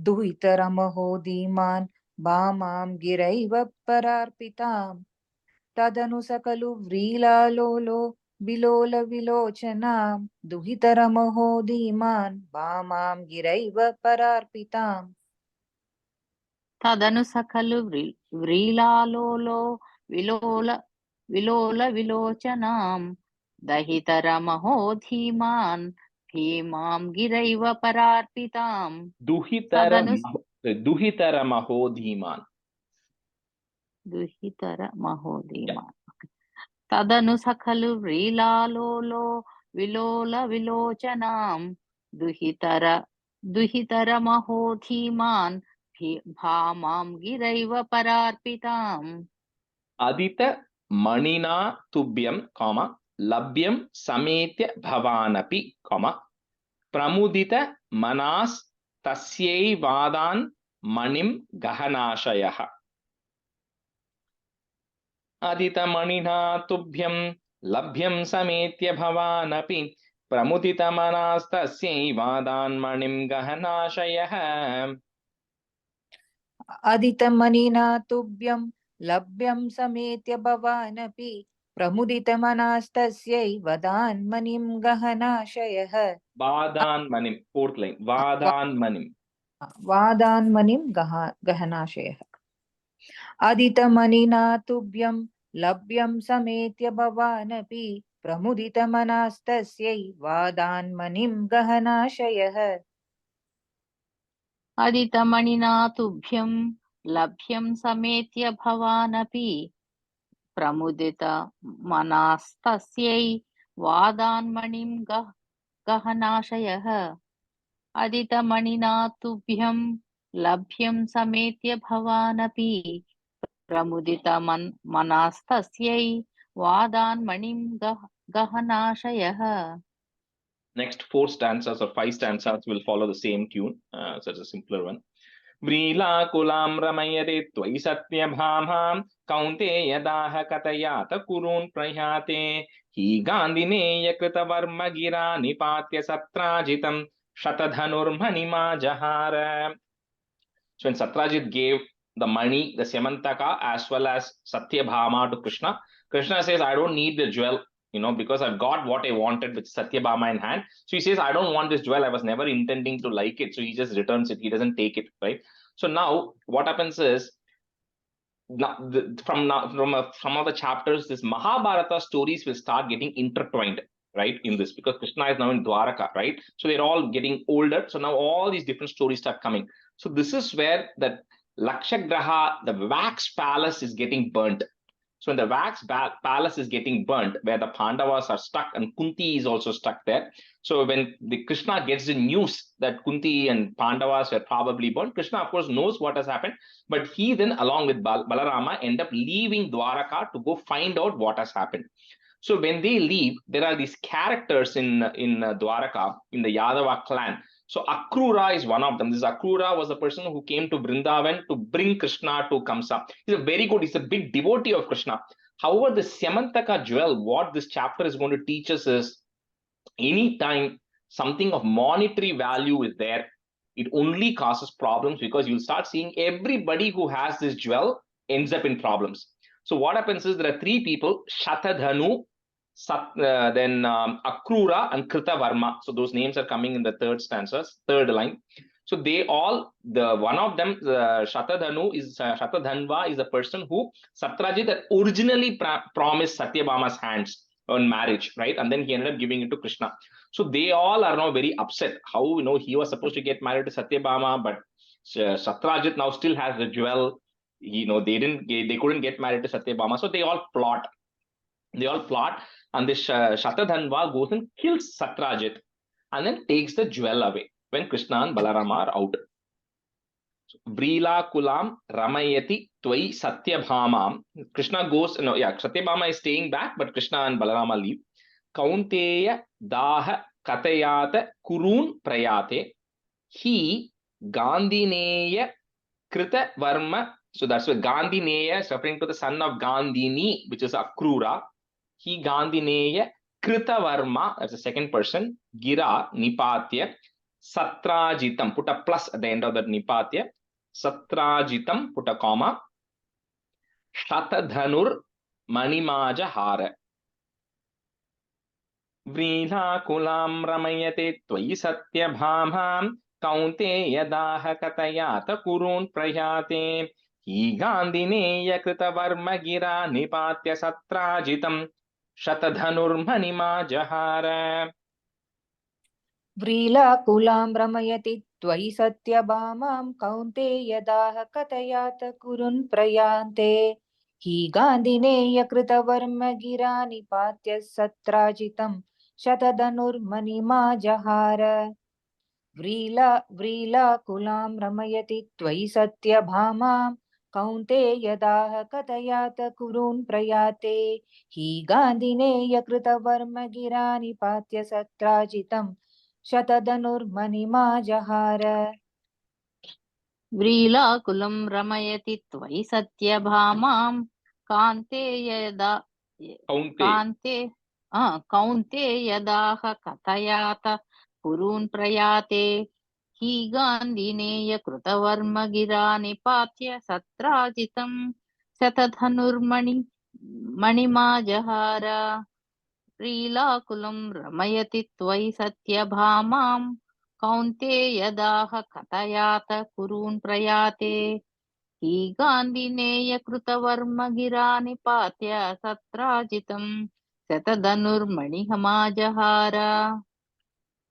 Speaker 5: दुहितरमहो धीमान् भामां गिरैव परार्पिताम् तदनु सकलु व्रीलालोलो विलोल विलोचनां दुहितरमहो धीमान् भामां गिरैव परार्पिताम्
Speaker 6: तदनु सकलु व्रीलालोलो विलोल विलोचनां दहितरमहो धीमान् भीमां गिरैव परार्पिताम्
Speaker 1: दुहितरमहो धीमान्.
Speaker 6: दुहितरमहो धीमान्. तदनु सकलु व्रीलालोलो विलोल विलोचनां दुहितरमहो धीमान् भामां गिरैव परार्पिताम्.
Speaker 1: अदित मणिना तुभ्यं लभ्यं समेत्य भवानपि प्रमुदित मनास् तस्यै वादान् मणिं गहनाशयः. अदित मणिना तुभ्यं लभ्यं समेत्य भवानपि प्रमुदित मनास् तस्यै वादान् मणिं गहनाशयः.
Speaker 5: अदितमनिना तुभ्यं लभ्यं समेत्य भवानपि प्रमुदितमनास्तस्यै वदान्मनिं गहनाशयः.
Speaker 1: वादान्मनिं, fourth line,
Speaker 5: वादान्मनिं गहनाशयः. अदितमनिना तुभ्यं लभ्यं समेत्य भवानपि प्रमुदितमनास्तस्यै वादान्मनिं गहनाशयः.
Speaker 6: अदितमणिना तुभ्यं लभ्यं समेत्य भवानपि प्रमुदितमनास्तस्यै वादान्मणिं गहनाशयः. अदितमणिना तुभ्यं लभ्यं समेत्य भवानपि प्रमुदितमनास्तस्यै वादान्मणिं गहनाशयः.
Speaker 1: Next 4 stanzas or 5 stanzas will follow the same tune, such a simpler one. व्रीलाकुलां रमयते त्वयि सत्यभामां कौन्तेयदाह कथयात कुरून् प्रयाते हि गान्धिनेय कृतवर्म गिरा निपात्य सत्राजितं शतधनुर्मणिमा जहार. So when Satrajit gave the money, the Semantaka, as well as Satyabhama to Krishna, Krishna says, I don't need the jewel, because I've got what I wanted with Satyabhama in hand. So he says, I don't want this jewel. I was never intending to like it. So he just returns it. He doesn't take it, right? So now what happens is, from some of the chapters, this Mahabharata stories will start getting intertwined, right, in this, because Krishna is now in Dwaraka, right? So they're all getting older. So now all these different stories start coming. So this is where the Lakshagraha, the wax palace, is getting burnt. So when the wax palace is getting burnt, where the Pandavas are stuck and Kunti is also stuck there. So when the Krishna gets the news that Kunti and Pandavas were probably burnt, Krishna of course knows what has happened, but he then along with Balarama end up leaving Dwaraka to go find out what has happened. So when they leave, there are these characters in Dwaraka, in the Yadava clan. So Akrura is one of them. This Akrura was the person who came to Vrindavan to bring Krishna to Kamsa. He's a big devotee of Krishna. However, the Semantaka jewel, what this chapter is going to teach us is, anytime something of monetary value is there, it only causes problems, because you'll start seeing everybody who has this jewel ends up in problems. So what happens is, there are 3 people, Shatadhanu, then Akrura and Kritavarma. So those names are coming in the third line. So they all, one of them, Shatadhanva is the person who Satrajit had originally promised Satyabhama's hands on marriage, right? And then he ended up giving it to Krishna. So they all are now very upset. How, he was supposed to get married to Satyabhama, but Satrajit now still has the jewel. They couldn't get married to Satyabhama. So they all plot. And this Shatadhanva goes and kills Satrajit and then takes the jewel away when Krishna and Balarama are out. So, Vrila Kulam Ramayati Twai Satyabhamam. Krishna goes, Satyabhama is staying back, but Krishna and Balarama leave. Kaunteya Daha Katayata Kurun Prayate. He Gandhineya Krita Varma. So that's why Gandhineya is referring to the son of Gandhini, which is Akrura. He Gandhineya Kritavarma, that's the second person, Gira Nipatya, Satrajitam, put a plus at the end of that Nipatya, Satrajitam, put a comma, Shatadhanur Manimajahara. Vrīlākulam ramayate tvayi satyabhamam kaunte yadaha katayata kurun prayate hi gandineya kritavarma gira nipatya satrajitam shatadhanur manimajahara.
Speaker 5: व्रीलाकुलां रमयति त्वयि सत्यभामां कौन्तेयदाह कथयात कुरुन् प्रयान्ते हि गान्धिनेय कृतवर्म गिरा निपात्य सत्राजितं शतधनुर्मणिमा जहार व्रीलाकुलां रमयति त्वयि सत्यभामां कौन्तेयदाह कथयात कुरुन् प्रयाते हि गान्धिनेय कृतवर्म गिरा निपात्य सत्राजितं शतधनुर्मणिमा जहार.
Speaker 6: व्रीलाकुलं रमयति त्वयि सत्यभामां कान्ते यदाह कथयात कुरून् प्रयाते हि गान्धिनेय कृतवर्म गिरा निपात्य सत्राजितं शतधनुर्मणिमा जहार. व्रीलाकुलं रमयति त्वयि सत्यभामां कौन्ते यदाह कथयात कुरून् प्रयाते हि गान्धिनेय कृतवर्म गिरा निपात्य सत्राजितं शतधनुर्मणिमा जहार.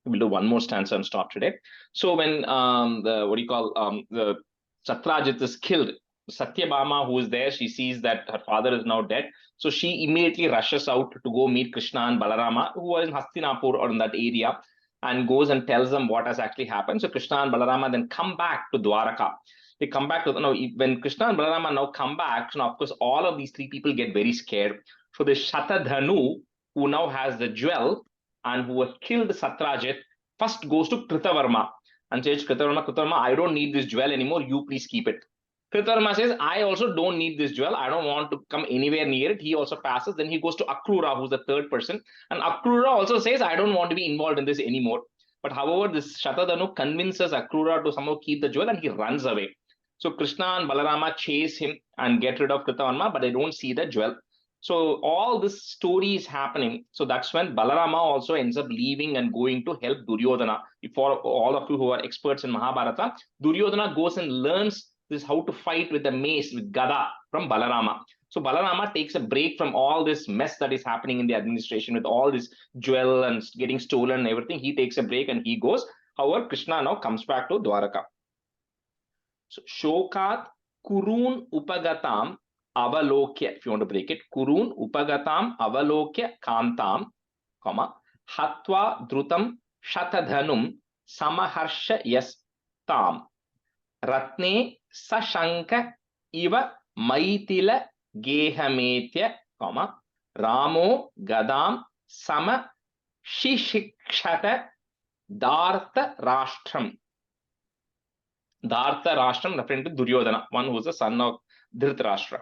Speaker 1: We'll do one more stanza and stop today. So when the Satrajit is killed, Satyabhama, who is there, she sees that her father is now dead. So she immediately rushes out to go meet Krishna and Balarama, who are in Hastinapur or in that area, and goes and tells them what has actually happened. So Krishna and Balarama then come back to Dwaraka. They come back to, when Krishna and Balarama now come back, so now of course all of these three people get very scared. So the Shatadhanu, who now has the jewel and who has killed Satrajit, first goes to Kritavarma and says, Kritavarma, I don't need this jewel anymore, you please keep it. Kritavarma says, I also don't need this jewel, I don't want to come anywhere near it. He also passes. Then he goes to Akrura, who's the third person, and Akrura also says, I don't want to be involved in this anymore. But however, this Shatadhanu convinces Akrura to somehow keep the jewel and he runs away. So Krishna and Balarama chase him and get rid of Kritavarma, but they don't see the jewel. So all this story is happening. So that's when Balarama also ends up leaving and going to help Duryodhana. For all of you who are experts in Mahabharata, Duryodhana goes and learns this how to fight with the mace, with Gada from Balarama. So Balarama takes a break from all this mess that is happening in the administration with all this jewel and getting stolen and everything. He takes a break and he goes. However, Krishna now comes back to Dwaraka. So Shokat Kurun Upagatam Avalokya, if you want to break it, Kurun Upagatam Avalokya Kantam, comma, Hatva Drutam Shatadhanum Samaharsha Yastam Ratne Sashanka Iva Maitila Gehametya, comma, Ramo Gadam Sama Shishikshata Dartha Rashtram. Dartha Rashtram referring to Duryodhana, one who is the son of Dhritarashtra.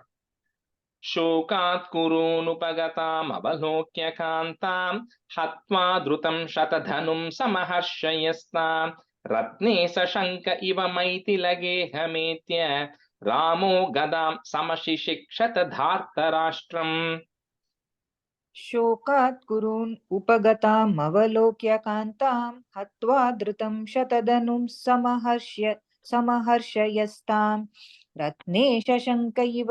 Speaker 1: Shokat kurun upagatam avalokya kantam hatva drutam shatadhanum samaharshayastam ratne sashanka iva maitila gehametya ramo gadam samashishikshata dhartarashtram.
Speaker 5: शोकात् कुरून् उपगताम् अवलोक्य कान्तां हत्वा धृतं शतधनुं समहर्षयस्तां रत्ने शशंक इव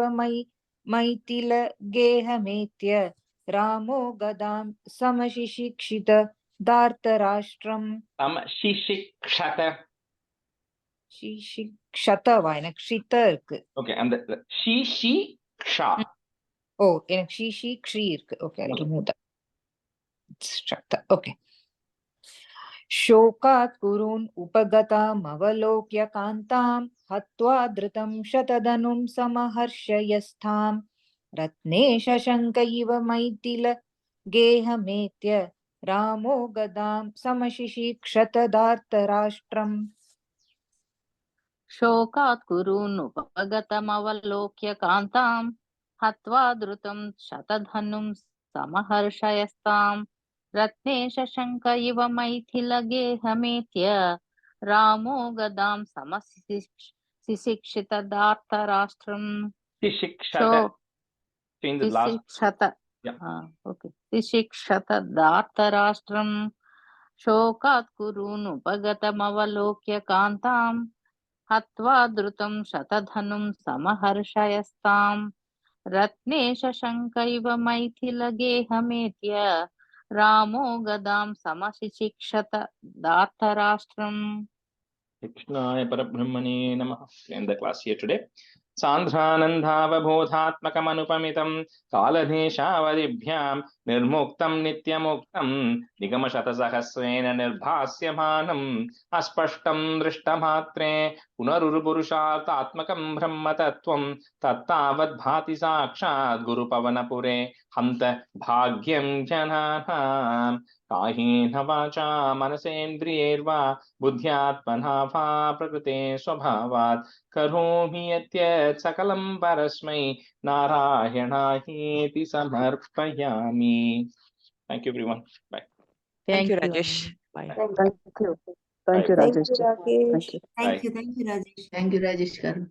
Speaker 5: मैथिलगेहमेत्य रामो गदां समशिशिक्षित धार्तराष्ट्रम्. शिशिक्षत क्षित இருக்கு.
Speaker 1: Okay, and the Shishiksha.
Speaker 5: Oh, in Shishi இருக்கு. Okay, I'll remove that. Shata. Okay. Shokat kurun upagatam avalokya kantam hatva dhritam shatadhanum samaharshayastham ratne shashanka iva maitila gehametya ramo gadam samashishikshata dhartarashtram.
Speaker 6: शोकात् कुरून् उपगतमवलोक्य कान्तां हत्वा द्रुतं शतधनुं समहर्षयस्तां रत्नेश शङ्ख इव मैथिलगेहमेत्य रामो गदां समशिशिक्षितदार्तराष्ट्रम्
Speaker 1: Tishikshata. In the last.
Speaker 6: शिशिक्षतदार्तराष्ट्रम् शोकात् कुरूनुपगतमवलोक्य कान्ताम् हत्वा द्रुतं शतधनुं समहर्षयस्ताम् रत्नेश शङ्ख इव मैथिलगेहमेत्य रामो गदां समशिशिक्षत दार्तराष्ट्रम्.
Speaker 1: Krishnaya Parabrahmane Namaha. In the class here today. Sandhanandhavabodhatmakamanupamitam kaladeshavadibhyam nirmuktam nityamuktam nigamashatasahasrena nirbhasyamanam aspashtam drishtamatre punarurupurushartatmakam brahmatattvam tattavad bhati sakshat gurupavanapure hanta bhagyam jananam कायेन वाचा मनसेन्द्रियैर्वा बुद्ध्यात्मना वा प्रकृते स्वभावात् करोमि यद्यत् सकलं परस्मै नारायणायेति समर्पयामि. Thank you everyone. Bye.
Speaker 7: Thank you, Rajesh. Bye.
Speaker 2: Thank
Speaker 3: Thank you. Thank you,
Speaker 4: Thank
Speaker 3: Rajesh.
Speaker 4: you, Rakesh.
Speaker 3: Thank you.
Speaker 1: Bye.
Speaker 8: Thank you, Rajesh.
Speaker 6: Thank you, Rajesh garu.